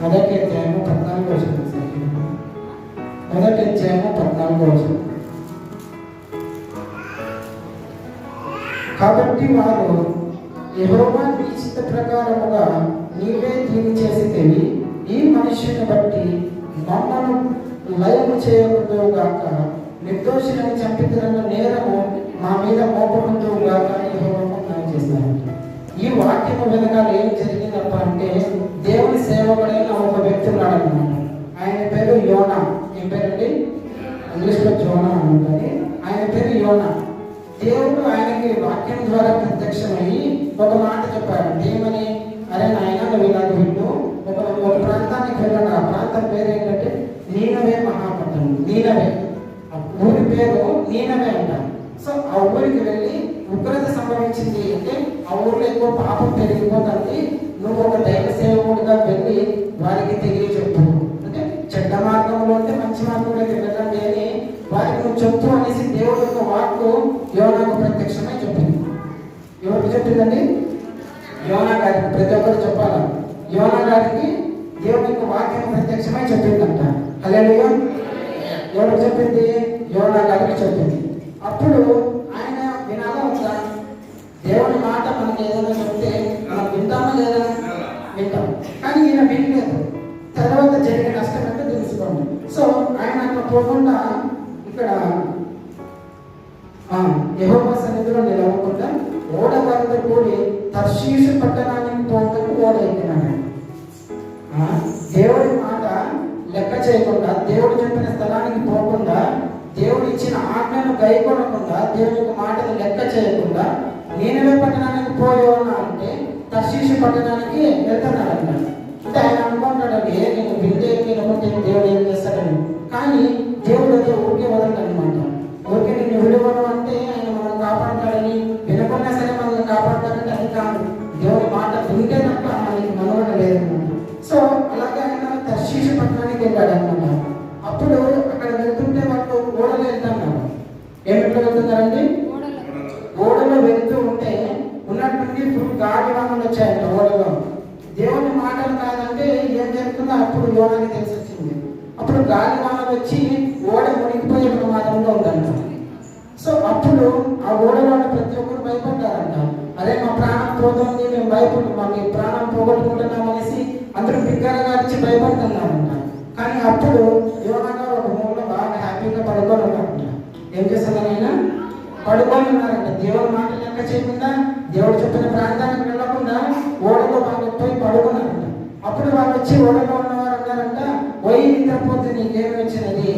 మొదటి అధ్యాయము 14వ వచనం. మొదటి అధ్యాయము 14వ వచనం. కాబట్టి వారు, యెహోవా నీ చిత్త ప్రకారముగా నీవే దీన్ని చేసితివి, ఈ మనుష్యుని బట్టి మమ్మను లయము చేయకుందువుగాక, నిర్దోషులని చంపితున్న నేరము మా మీద మోపకుందువుగాక యెహోవాకు మనం చేస్తారు. ఈ వాక్యము వెనకాల ఏం జరిగిందప్ప అంటే, దేవుని సేవకుడైన ఒక వ్యక్తి ఉన్నాడు అన్నమాట. ఆయన పేరు యోనా. ఏం పేరండి? ఇంగ్లీష్లో జోనా అని ఉంటుంది. ఆయన పేరు యోనా. దేవుడు ఆయనకి వాక్యం ద్వారా ప్రత్యక్షమయ్యి ఒక మాట చెప్పాడు. ఏమని? అరే నాయన, నువ్వు ఇలాగ వింటూ ఒక ప్రాంతానికి వెళ్ళాడు. ఆ ప్రాంతం పేరు ఏంటంటే నీనవే మహాపట్టణం. నీనవే, ఊరి పేరు నీనవే అంటారు. సో ఆ ఊరికి వెళ్ళి ఉగ్రత సంభవించింది అంటే ఆ ఊర్లో ఎక్కువ పాపం పెరిగిపోతుంది, నువ్వు ఒక దైవ సేవకుడిగా వెళ్ళి వారికి తెలియచెప్పు. అంటే చెడ్డ మార్గంలో అంటే మంచి మార్గంలోకి వెళ్ళండి అని వారికి నువ్వు చెప్పు అనేసి దేవుడు యొక్క వాక్కు యోనాకు ప్రత్యక్షమై చెప్పింది. ఎవరికి చెప్పిందండి? యోనా గారికి. ప్రతి ఒక్కరు చెప్పాలా? యోనా గారికి దేవుడి యొక్క వాక్యం ప్రత్యక్షమై చెప్పిందంట. హల్లెలూయా. ఎవరికి చెప్పింది? యోనా గారికి చెప్పింది. అప్పుడు ఆయన వినాలా ఉందా? దేవుని మాట మనకి ఏదైనా చెప్తే మనం వింటామా లేదా? వింటాం. కానీ ఈయన వినలేదు. తర్వాత జరిగే నష్టం అంటే తెలుసుకోండి. సో ఆయన అట్లా పోకుండా ఇక్కడ యెహోవా సన్నిధిలో నిలవకుండా ఓడ వారితో కూడి తర్షీషు పట్టణానికి పోవడానికి ఓడ ఎక్కినాడు. దేవుడి మాట లెక్క చేయకుండా, దేవుడు చెప్పిన స్థలానికి పోకుండా, దేవుడు ఇచ్చిన ఆజ్ఞను గైకొనకుండా, దేవుడి యొక్క మాటను లెక్క చేయకుండా నీనవే పట్టణానికి పోయేవాళ్ళ అంటే తర్షీషు పట్టణానికి వెళ్తున్నాడంట. అంటే ఆయన అనుకుంటాడండి, నేను వింటే వినకుంటే దేవుడు ఏం చేస్తాడని. కానీ దేవుడు అయితే ఊరికే వదలడు అనమాట. ఊరికే నేను విలువను అంటే ఆయన మనం కాపాడతాడని, వినకుండా సరే మనల్ని కాపాడతాడంటే అది కాదు. దేవుడి మాట వింటే తప్ప మనకి మనవడం లేదన్నమాట. సో అలాగే ఆయన తర్షీషు పట్టణానికి వెళ్ళాడు అనమాట. అప్పుడు అక్కడ వెళ్తుంటే వాళ్ళు ఓడలో వెళ్తున్నారు. ఏమిట్లో వెళ్తున్నారండి? ఓడలో వెళ్తూ ఉంటే ఉన్నటువంటి ఫుల్ గాలి వానలు వచ్చాయంట ఓడలో. దేవుని మాటలు కాదంటే ఏం జరుగుతుందో అప్పుడు యోనాకి తెలిసి వచ్చింది. అప్పుడు గాలి వానలు వచ్చి ఓడ మునిగిపోయే ప్రమాదంలో ఉందంట. సో అప్పుడు ఆ ఓడలో ప్రతి ఒక్కరు భయపడ్డారంట. అరే మా ప్రాణం పోతుంది, మేము మీ ప్రాణం పోగొట్టుకుంటున్నాం అనేసి అందరూ బిగ్గరగా వచ్చి భయపడుతున్నారంట. కానీ అప్పుడు యోనా గారు ఒక మూలలో బాగా హ్యాపీగా పడుకొని ఉన్నారంట. ఏం చేస్తున్నారు? ఆయన పడుకొని ఉన్నారంట. దేవుని మాట లెక్క చేయకుండా, దేవుడు చెప్పిన ప్రాంతానికి వెళ్ళకుండా ఓడలో వాళ్ళు పోయి పడుకున్నారంట. అప్పుడు వాళ్ళు వచ్చి ఓడలో ఉన్నవారు అన్నారంట, పోయి నిద్రపోతే నీకేమి వచ్చినది,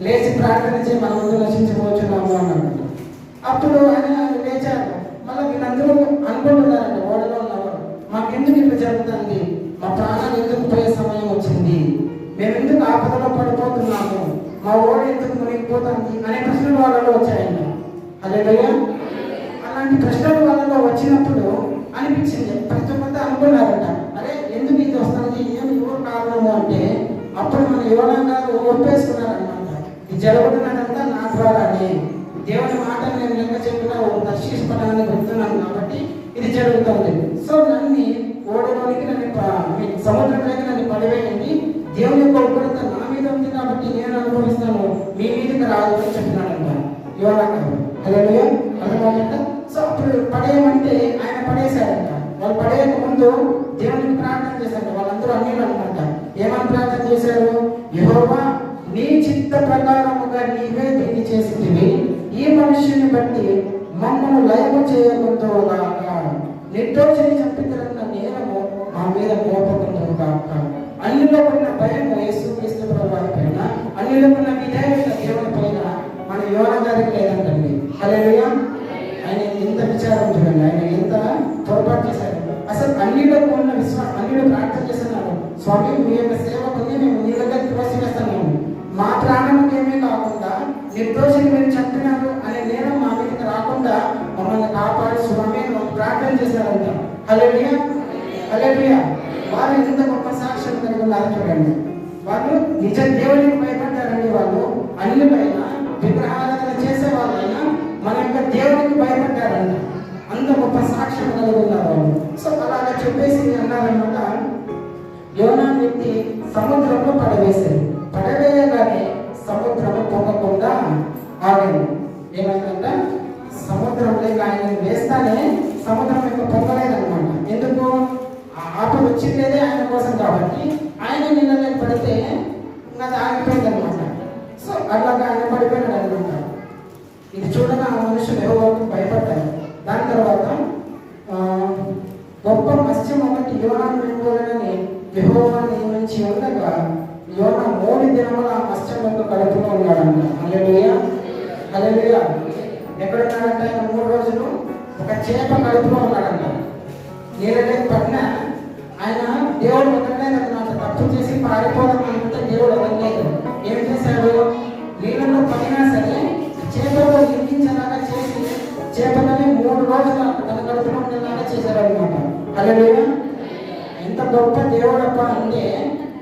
లేచి ప్రార్థన చేయి, మన ముందు నశించబోచున్నాము అన్నారంట. అప్పుడు ఆయన లేచారు. మళ్ళీ వీళ్ళందరూ అనుకుంటున్నారంట ఓడలో ఉన్నవారు, మాకెందుకు ఇట్లా జరుగుతుంది, మా ప్రాణాలు ఎందుకు పోయే సమయం వచ్చింది, మేము ఎందుకు ఆపదలో పడిపోతున్నాము, మా ఓడ ఎందుకు మునిగిపోతుంది అనే ప్రశ్నలు వాళ్ళలో వచ్చాయంట. హల్లెలూయా. అలాంటి ప్రశ్నలు వాళ్ళలో వచ్చినప్పుడు అనిపించింది, ప్రతి ఒక్కరితో అనుకున్నారంట, అరే ఎందుకు ఇది వస్తుంది, ఏమి ఎవరు కారణము అంటే అప్పుడు మన యోనా గారు ఒప్పేసుకున్నారనమాట. ఇది జరుగుతున్నదంతా నా ద్వారానే, దేవుని మాట నేను లెక్క చెప్పిన తర్షీషు పట్టణానికి వెళ్తున్నాను కాబట్టి ఇది జరుగుతుంది. సో నన్ను ఓడలోనికి సముద్రంలోకి నన్ను పడివేయండి, దేవుని యొక్క ఉగ్రత నా మీద ఉంది కాబట్టి నేను అనుభవిస్తాను, మీ మీదకి రాదు అని చెప్పినాడంట యోనా గారు. హల్లెలూయా. అర్థమవుతుందా? సో అప్పుడు పడేయమంటే ఆయన పడేశాడంట. వాళ్ళు పడేయక ముందు దేవునికి ప్రార్థన చేశారు. వాళ్ళందరూ అన్యులు అనమాట. ఏమని ప్రార్థన చేశారు? యెహోవా నీ చిత్త ప్రకారముగా నీవే దీన్ని చేసితివి, ఈ మనుష్యుని బట్టి మమ్మల్ని లయము చేయకుందువుగాక, నిర్దోషిని చంపితున్న నేరము మా మీద మోపకుందువుగాక. అన్యులకున్న భయము యేసుక్రీస్తు ప్రభువారి పైన, అన్యులకున్న విధేయత దేవుని పైన మన యోనా గారికి లేదంటండి. హల్లెలూయా. ఆయన ఎంత విచారం చూడండి, ఆయన ఎంత పొరపాటు చేశారు. అసలు అన్యులకు ఉన్న విశ్వాసం, అన్యులు ప్రార్థన చేస్తున్నారు, స్వామి మీ యొక్క సేవకుని మేము నీ దగ్గర త్రోసివేస్తున్నాము, మా ప్రాణానికి ఏమీ కాకుండా నిర్దోషిని మీరు చంపినారు అనే నేరం మా మీదకి రాకుండా మమ్మల్ని కాపాడు స్వామి అని వాళ్ళు ప్రార్థన చేశారంట. హల్లెలూయా, హల్లెలూయా. వారు ఎంత గొప్ప సాక్ష్యం కలిగి ఉన్నారో చూడండి. వాళ్ళు నిజ దేవునికి భయపడ్డారండి. వాళ్ళు అన్యులైనా విగ్రహారాధన చేసే వాళ్ళైనా మన యొక్క దేవునికి భయపడ్డారంట. అంత గొప్ప సాక్ష్యం కలిగి ఉన్నారు వాళ్ళు. సో అలాగా చెప్పేసి అన్నారన్నమాట, యోనా వ్యక్తి సముద్రంలో పడవేశారు. పడవేయగానే సముద్రము పొంగకుండా ఆగింది. ఏమైందంట, సముద్రంలోకి ఆయన వేస్తానే సముద్రం యొక్క పొంగలేదన్నమాట. ఎందుకు? ఆపద వచ్చిందేదే ఆయన కోసం కాబట్టి ఆయన నీళ్ళకి పడితే అది ఆగిపోయింది అనమాట. సో అలాగా ఆయన పడిపోయినాడు అనమాట. ఇది చూడగా ఆ మనుషులు యెహోవాకు భయపడ్డారు. దాని తర్వాత గొప్ప మత్స్యం ఒకటి యోనాను మింగులని యెహోవా నియమించి ఉండగా యోనా 3 దినముల ఆ మత్స్యం యొక్క కడుపులో ఉన్నాడంట. హల్లెలూయా, హల్లెలూయా. ఎక్కడున్నాడంట ఆయన? 3 రోజులు ఒక చేప కడుపులో ఉన్నాడంట. నీళ్ళకి పడిన ఆయన దేవుడు వదలలేదన్నమాట. తప్పు చేసి పారిపోవడం అనుకుంటే దేవుడు వదలలేదు. ఏం చేశాడు? నీళ్ళలో పడినా సరే చేపలో ఇరికించేలాగా చేసి చేపలని 3 రోజులు తన కడుపులో ఉండేలాగా చేశాడు అనమాట. హల్లెలూయా. ఎంత గొప్ప దేవుడప్ప అంటే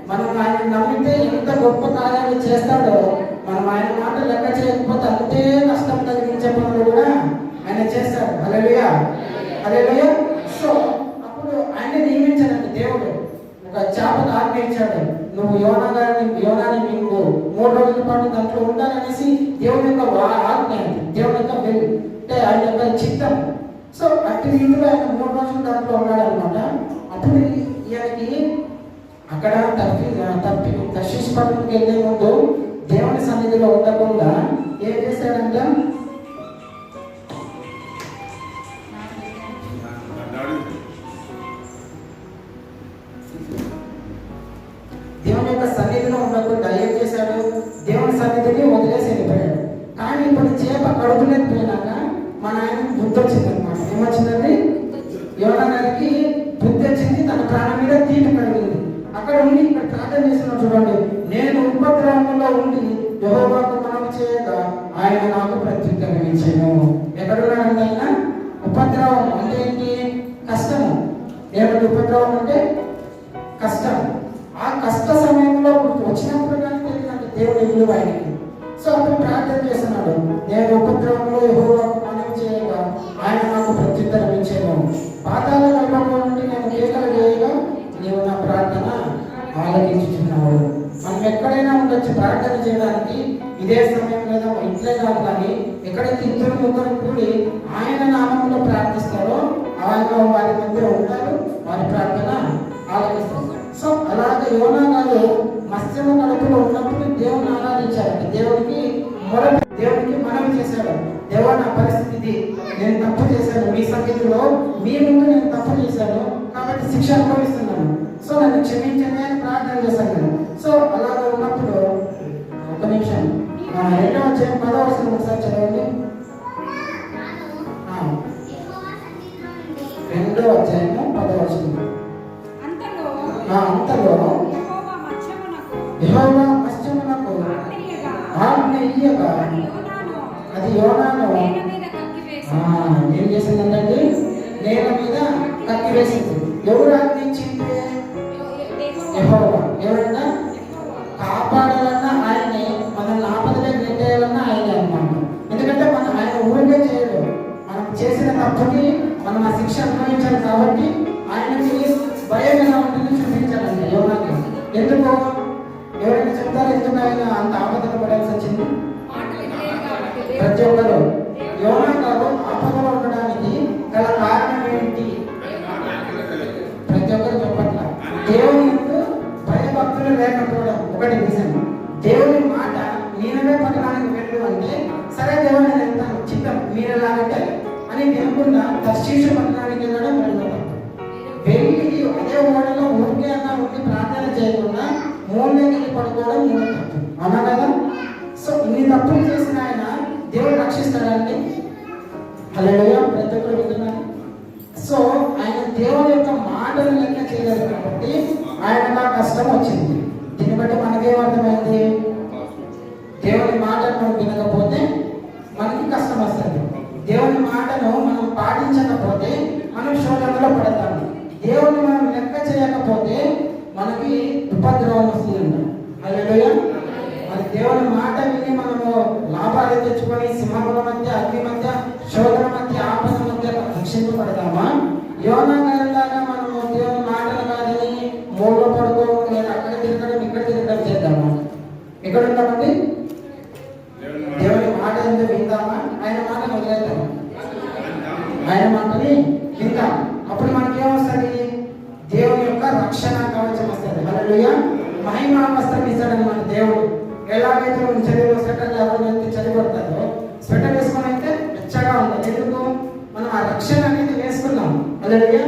మనం ఆయన నమ్మితే ఎంత గొప్ప కార్యాలు చేస్తాడో, మనం ఆయన మాట లెక్క చేయకపోతే అంతే కష్టం కలిగించే పనులు కూడా ఆయన చేస్తాడు. హల్లెలూయా, హల్లెలూయా. సో అప్పుడు ఆయన నియమించాడంటే దేవుడు ఒక చేపను ఆజ్ఞయించాడు, నువ్వు యోనాని మింగు 3 రోజుల పాటు దాంట్లో ఉండాలనేసి దేవుని యొక్క ఆజ్ఞ, దేవుని యొక్క వెల్ అంటే ఆయన యొక్క చిత్తం. సో అట్టి రీతిలో ఆయన 3 రోజులు దాంట్లో ఉన్నాడు అనమాట. అప్పుడు ఈయనకి అక్కడ తర్షీషుకి వెళ్ళే ముందు దేవుని సన్నిధిలో ఉండకుండా ఏం చేశాడంటే దేవుని యొక్క సన్నిధిలో ఉండకుండా ఏం చేశాడు? దేవుని సన్నిధిని వదిలేసి వెళ్ళిపోయాడు. కానీ ఇప్పుడు చేప కడుపులోకి పోయినాక మన ఆయన బుద్ధి వచ్చింది అనమాట. ఏమొచ్చిందండి? యోనా గారికి బుద్ధి వచ్చింది. తన ప్రాణం మీద తీపి కలిగింది. అక్కడ ఉండి ఇక్కడ ప్రార్థన చేసిన చూడండి, నేను ఉపద్రవంలో ఉండి యెహోవాకు మనవి చేయగా ఆయన నాకు ప్రత్యుత్తరం ఇచ్చాను. ఎక్కడున్నాడంటే ఆయన? ఉపద్రవం అంటే ఏంటి? కష్టము. ఏమిటి ఉపద్రవం అంటే? కష్టం. ఆ కష్ట సమయంలో వచ్చినప్పుడు కానీ తెలియదంటే దేవుని విలువ ఆయనకి. సో అప్పుడు ప్రార్థన చేస్తున్నాడు, నేను ఉపద్రవంలో యెహోవాకు మనవి చేయగా ఆయన నాకు ప్రత్యుత్తరం ఇచ్చాను. పాతాళ గర్భంలో నుండి నేను కేకలు చేయగా నీవు నా ప్రార్థన ఆలకించుచున్నావు. మనం ఎక్కడైనా ఉండొచ్చు ప్రార్థన చేయడానికి. ఇదే సమయం లేదా ఇంట్లో కాదు, కానీ ఎక్కడైతే 2-3 కూడి ఆయన నామంలో ప్రార్థిస్తారో ఆయన వారి మధ్య ఉంటారు, వారి ప్రార్థన ఆలకిస్తారు. సో అలాగే యోనా గారు మత్స్యము కడుపులో ఉన్నప్పుడు దేవుని ఆరాధించారు. దేవునికి మనవి చేశాడు, దేవా నా పరిస్థితి ఇది, నేను తప్పు చేశాను, మీ సన్నిధిలో మీ ముందు నేను తప్పు చేశాను కాబట్టి శిక్ష అనుభవిస్తున్నాను, సో నన్ను క్షమించండి అని ప్రార్థన చేశాను. సో అలాగే ఉన్నప్పుడు ఒక నిమిషం 2వ అధ్యాయం 10వ వచనం ఒకసారి చదవండి. 2వ అధ్యాయము 10వ వచనం. అంతలో యెహోవా మత్స్యమునకు ఆజ్ఞ ఇయ్యగా అది యోనాను ఏం చేసిందంటే నేల మీద కక్కి వేసింది. ఎవరు ఆజ్ఞించింది? యెహోవా. ఎవరన్నా కాపాడాలన్నా ఆయనే, మనల్ని ఆపదలే నెట్టేయాలన్నా ఆయనే అన్నమాట. ఎందుకంటే మనం ఆయన ఊరికే చేయడు, మనం చేసిన తప్పుకి మనం ఆ శిక్ష అనుభవించాలి కాబట్టి ఆయనకి భయం ఎలా ఉంటుంది చూపించాలండి యోనాకి. ఎందుకు? ఎవరైనా చెప్తారు ఎందుకు ఆయన అంత ఆపదలు పడాల్సి వచ్చింది? ప్రతి ఒక్కరు యోనా గారు ఆపదలో ఉండడానికి గల కారణం ఏంటి? ప్రతి ఒక్కరు చెప్పట్ల. దేవుని భయభక్తులు లేకపోవడం ఒకటి రీజన్. దేవుని మాట నేనవే పట్టణానికి వెళ్ళు అంటే సరే దేవుని నేను వెళ్తాను, చిత్తం మీరెలాగంటే అని వినకుండా తర్షీషు పట్టణానికి వెళ్ళడం వెళ్తాను. వెళ్ళి అదే ఓడలో ఊరికే అన్నా ఉండి ప్రార్థన చేయకుండా మూలకి పడుకోవడం మూల తప్పు, అవునా కదా? సో ఇన్ని తప్పులు చేసిన ఆయన దేవుడు రక్షిస్తాడండి. హల్లెలూయా. ప్రతి ఒక్కరు వింటున్నారు. సో ఆయన దేవుని యొక్క మాటలు లెక్క చేయలేదు కాబట్టి ఆయనకు కష్టం వచ్చింది. దీన్ని బట్టి మనకేమర్థమైంది? దేవుని మాటను వినకపోతే మనకి కష్టం వస్తుంది. దేవుని మాటను మనం పాటించకపోతే మనం శోధనలో పడతాము. దేవుని మనం లెక్క చేయకపోతే మనకి ఉపద్రవం వస్తుంది. హల్లెలూయా. మరి దేవుని మాట విని మనము లాభాలు తెచ్చుకొని సింహముల మధ్య, అగ్ని మధ్య, శోధన మధ్య, ఆపద మధ్య రక్షింపబడతామా? యోనా గారిలాగా మనము దేవుని మాటలు కాదని మూలలో పడుకోవడం, లేదా అక్కడ తిరగడం, ఇక్కడ తిరగడం చేద్దామా? ఎక్కడ ఉంటామండి? దేవుని మాట ఎందుకు విందామా? ఆయన మాట వదిలేద్దామా? ఆయన మాటని విందాం. అప్పుడు మనకేమొస్తుంది? దేవుని యొక్క రక్షణ కవచం వస్తుంది. హల్లెలూయా. మహిమా వస్త్రం ఇస్తాడని మన దేవుడు. ఎలాగైతే మనం చదివిలో స్వెటర్ లేకపోతే చదివడతారో స్వెటర్ వేసుకొని అయితే వెచ్చగా ఉంటుంది. ఎందుకు? మనం ఆ రక్షణ అనేది వేసుకున్నాం. హల్లెలూయా.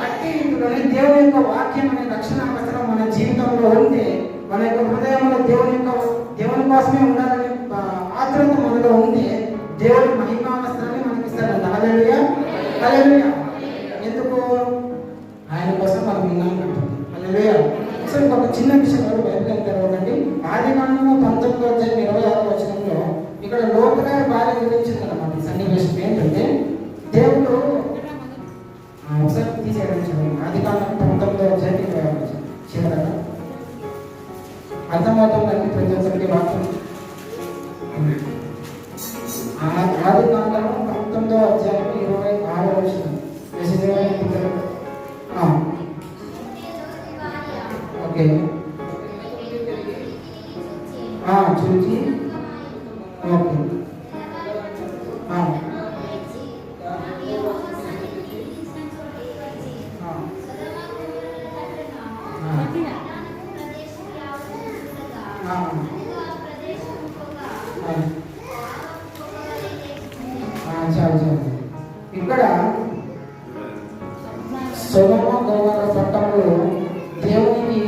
అట్టి ఇందులోనే దేవుని యొక్క వాక్యం అనే రక్షణ వస్త్రం మన జీవితంలో ఉంటే, మన యొక్క హృదయంలో దేవుని కోసమే ఉండాలని ఆత్రుత మనలో ఉంటే, దేవుడి మహిమా వస్త్రాన్ని మనకి ఇస్తాడంట. హల్లెలూయా. హల్లెలూయా. ఎందుకు? ఆయన కోసం మనం విన్నాం. హల్లెలూయా. సో ఇంకొక చిన్న విషయం బైబిల్ తెరవకండి. ఆదికాండము 19:26 ఇక్కడ లోతుగా భార్య గురించింది అన్నమాట. సన్నివేశం ఏంటంటే, దేవుడు ఒకసారి తీసేయడం. ఆదికాండం 19:26 చివరగా అర్థమవుతుందండి ప్రతి ఒక్కరికి వాక్యం. ఆదికాండము 19:26 ఓకే. చూచి ఓకే. ఇక్కడ సొదొమ గొమొర్రా పట్టణంలో దేవునికి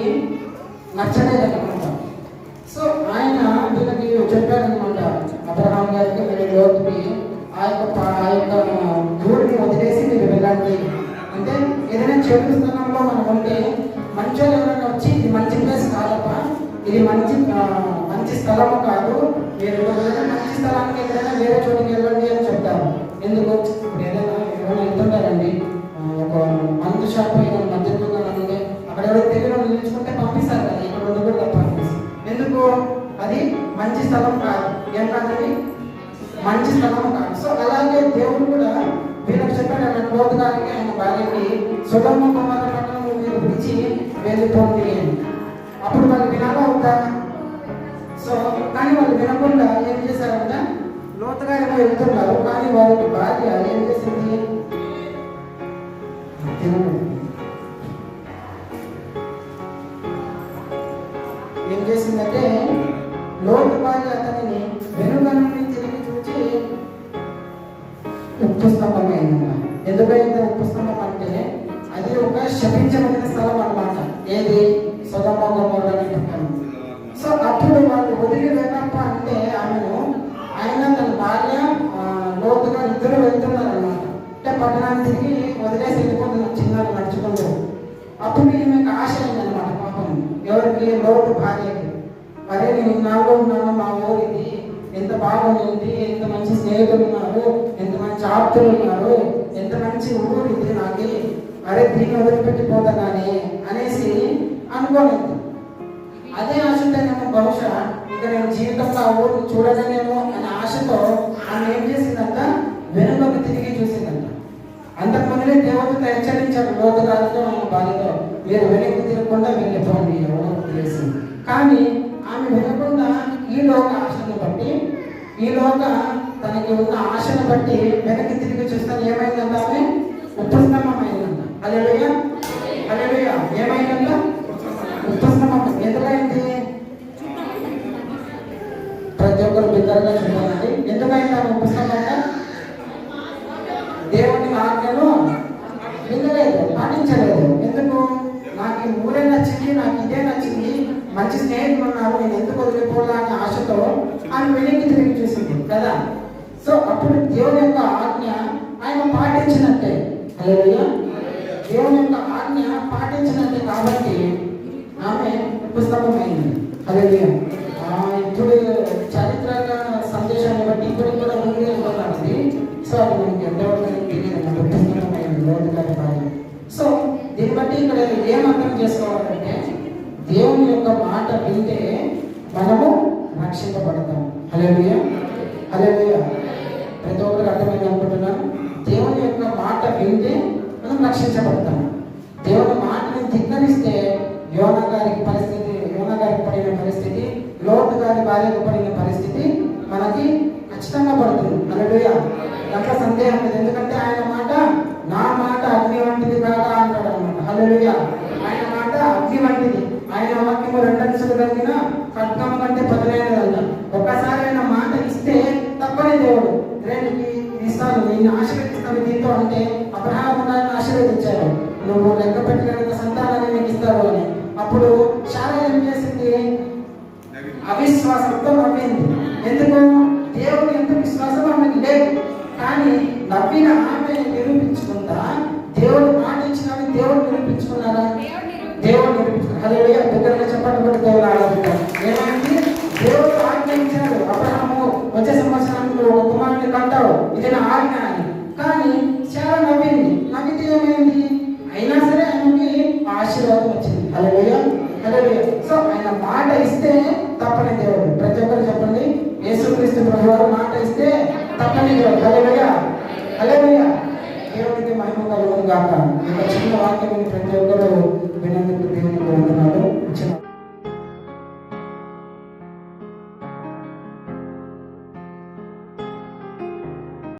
నచ్చలేదన్నమాట. సో ఆయన వీళ్ళకి చెప్పారనమాట, అబ్రహాం గారికి, వీళ్ళ లోతుకి, ఆ యొక్క ఊరిని వదిలేసి మీరు వెళ్ళండి. అంటే ఏదైనా చెడు స్థలంలో మనం ఉంటే మంచి ఎవరైనా వచ్చి ఇది మంచి ప్లేస్ కాదప్ప, ఇది మంచి స్థలము కాదు, మీరు మంచి స్థలానికి ఎక్కడైనా వేరే చోటుకి వెళ్ళండి అని చెప్తారు. ఎందుకు? ఏదైనా వెళ్తుంటారండి, ఒక మందు షాప్ మధ్యలో ఉంటే అక్కడ ఎవరో తెలియని నిలుచుకుంటే పంపిస్తారు కదా, ఇక్కడ ఉండకూడదు తప్ప. ఎందుకు? అది మంచి స్థలం కాదు. ఏం కాదండి? మంచి స్థలం కాదు. సో అలాగే దేవుడు కూడా వీళ్ళకి చెప్పాడు, ఆయన లోతు గారికి, ఆయన భార్యకి, సొదొమ గొమొర్రా పట్టణం మీరు విడిచి వెళ్ళిపోండి. అప్పుడు వాళ్ళు వినాలా అవుతా? సో కానీ వాళ్ళు వినకుండా ఏం చేశారంట, లోతు గారికి వెళ్తున్నారు. కానీ వాళ్ళకి భార్య ఏం చేసింది? ఏం చేసిందంటే, లోతు భార్య అతనిని వెనుక నుండి తిరిగి చూచి ఉప్పు స్తంభం అయిందన్నమాట. ఎందుకైతే ఉప్పు స్తంభం అంటే అది ఒక శపించబడిన స్థలం అన్నమాట. ఏది? సొదొమ గొమొర్రా పట్టణం. సో అప్పుడు వాళ్ళు వదిలి వెళ్ళప్ప అంటే ఆమెను, ఆయన తన భార్య లోతుగా ఇద్దరు వెళ్తున్నారు అన్నమాట. అంటే పట్టణాన్ని తిరిగి వదిలేసి వెళ్ళిపోతున్నారు చిన్నాడు నడుచుకుంటూ. అప్పుడు ఈమెకు ఆశ అయిందనమాట పాపం. ఎవరికి? లోతు భార్యకి. అరే నేను ఇన్నాళ్ళు ఉన్నాను, మా ఊరికి ఎంత బాగుంది, ఎంత మంచి స్నేహితులు ఉన్నారు, ఎంత మంచి ఆప్తులు ఉన్నారు, ఎంత మంచి ఊరు ఇది నాకు, అరే దీన్ని వదిలిపెట్టిపోతా కానీ అనేసి అనుకోలేదు. అదే ఆశ ఉంటేనేమో బహుశా ఇక నేను జీవితంలో ఆ ఊరు చూడలేనేమో అనే ఆశతో ఆమె ఏం చేసిందంట, వెనుకకు తిరిగి చూసిందంట. అంతకుముందే దేవుడితో హెచ్చరించాడు లోతు గారితో, ఆయన భార్యతో, మీరు వెనక్కి తిరగకుండా వెళ్ళిపోండి తెలిసి. కానీ ఆమె వినకుండా ఈ లోక ఆశను బట్టి, ఈ లోక తనకి ఉన్న ఆశను బట్టి వెనక్కి తిరిగి చూస్తాను. ఏమైందంట? ఆమె ఉప్పు స్తంభం అయిందంట. హల్లెలూయా. హల్లెలూయా. ఏమైందంట? ఉప్పు స్తంభం. ఎందుకైంది? ప్రతి ఒక్కరు బిగ్గరగా చూడాలండి. ఎందుకైంది ఆమె ఉప్పు స్తంభం? దేవుని ఆజ్ఞను వినలేదు, పాటించలేదు. ఎందుకు? నాకు ఈ ఊరే నచ్చింది, నాకు ఇదే నచ్చింది, మంచి స్నేహితులు ఉన్నారు, నేను ఎందుకు వదిలిపోలా అనే ఆశతో ఆమె వెనక్కి తిరిగి చూసింది కదా. సో అప్పుడు దేవుని యొక్క ఆజ్ఞ ఆయన పాటించినట్టే. హల్లెలూయా. దేవుని యొక్క ఆజ్ఞ పాటించినట్టే. కాబట్టి ఆమె పుస్తకమైంది. హల్లెలూయా. ఇప్పుడు చారిత్రక సందేశాన్ని బట్టి ఇప్పుడు కూడా ఉంది అనుకున్నాను. సో అది మనకి ఎంతవరకు తెలియదు, పుస్తకమైంది లోతు గారి భార్య. సో దీన్ని బట్టి ఇక్కడ ఏం అర్థం చేసుకోవాలంటే దేవుని యొక్క మాట వింటే మనము రక్షింపబడతాం. హల్లెలూయా, హల్లెలూయా. ప్రతి ఒక్కరికి అర్థమైంది అనుకుంటున్నాను. దేవుని యొక్క మాట వింటే మనం రక్షించబడతాం. దేవుని మాటని ధిక్కరిస్తే యోనా గారికి పడిన పరిస్థితి, లోతు గారి భార్యకు పడిన పరిస్థితి మనకి ఖచ్చితంగా పడుతుంది. హల్లెలూయా, అంత సందేహం లేదు. ఎందుకంటే ఆయన మాట నా మాట అగ్ని వంటిది కాదా అంటాడు అనమాట. హల్లెలూయా, ఆయన మాట అగ్ని వంటిది. ఆయన వాక్యము రెండంచులు కలిగిన ఖడ్గం కంటే పదునైనది. ఒక్కసారి ఆయన మాట ఇస్తే తప్పని దేవుడు రేనికి ఇస్తాను, నేను ఆశీర్వదిస్తాను దీంతో అంటే అబ్రహాము ఆశీర్వదించాడు, నువ్వు లెక్క పెట్టినంత సంతానాన్ని నీకు ఇస్తావు అని. అప్పుడు శారా ఏం చేసింది? అవిశ్వాసంతో నవ్వింది. ఎందుకు? దేవుడు ఎంత విశ్వాసం ఆమెకు లేదు. కానీ నవ్విన ఆమె నిరూపించుకుంటా దేవుడు మాట ఇచ్చిన దేవుడు నిరూపించుకున్నారా? దేవుడు నిరూపించుకున్నారు. హల్లెలూయా, దగ్గరగా చెప్పండి కూడా దేవుడు ఆరాధించారు. ఏమైంది? దేవుడు ఆజ్ఞయించాడు, అబ్రహాము వచ్చే సంవత్సరానికి ఒక కుమారుని కంటావు, ఇది నా ఆజ్ఞ అని. కానీ శారా నవ్వింది. నవ్వితే ఏమైంది? అయినా సరే ఆమెకి ఆశీర్వాదం వచ్చింది. హల్లెలూయా, హల్లెలూయా. సో ఆయన మాట ఇస్తే తప్పని దేవుడు. ప్రతి ఒక్కరు చెప్పండి, యేసుక్రీస్తు ప్రభువారు మాట ఇస్తే తప్పని దేవుడు. హల్లెలూయా, హల్లెలూయా. దేవునికి మహిమ కలుగును గాక. ఒక చిన్న వాక్యం ప్రతి ఒక్కరు వినందుకు దేవునికి వందనాలు.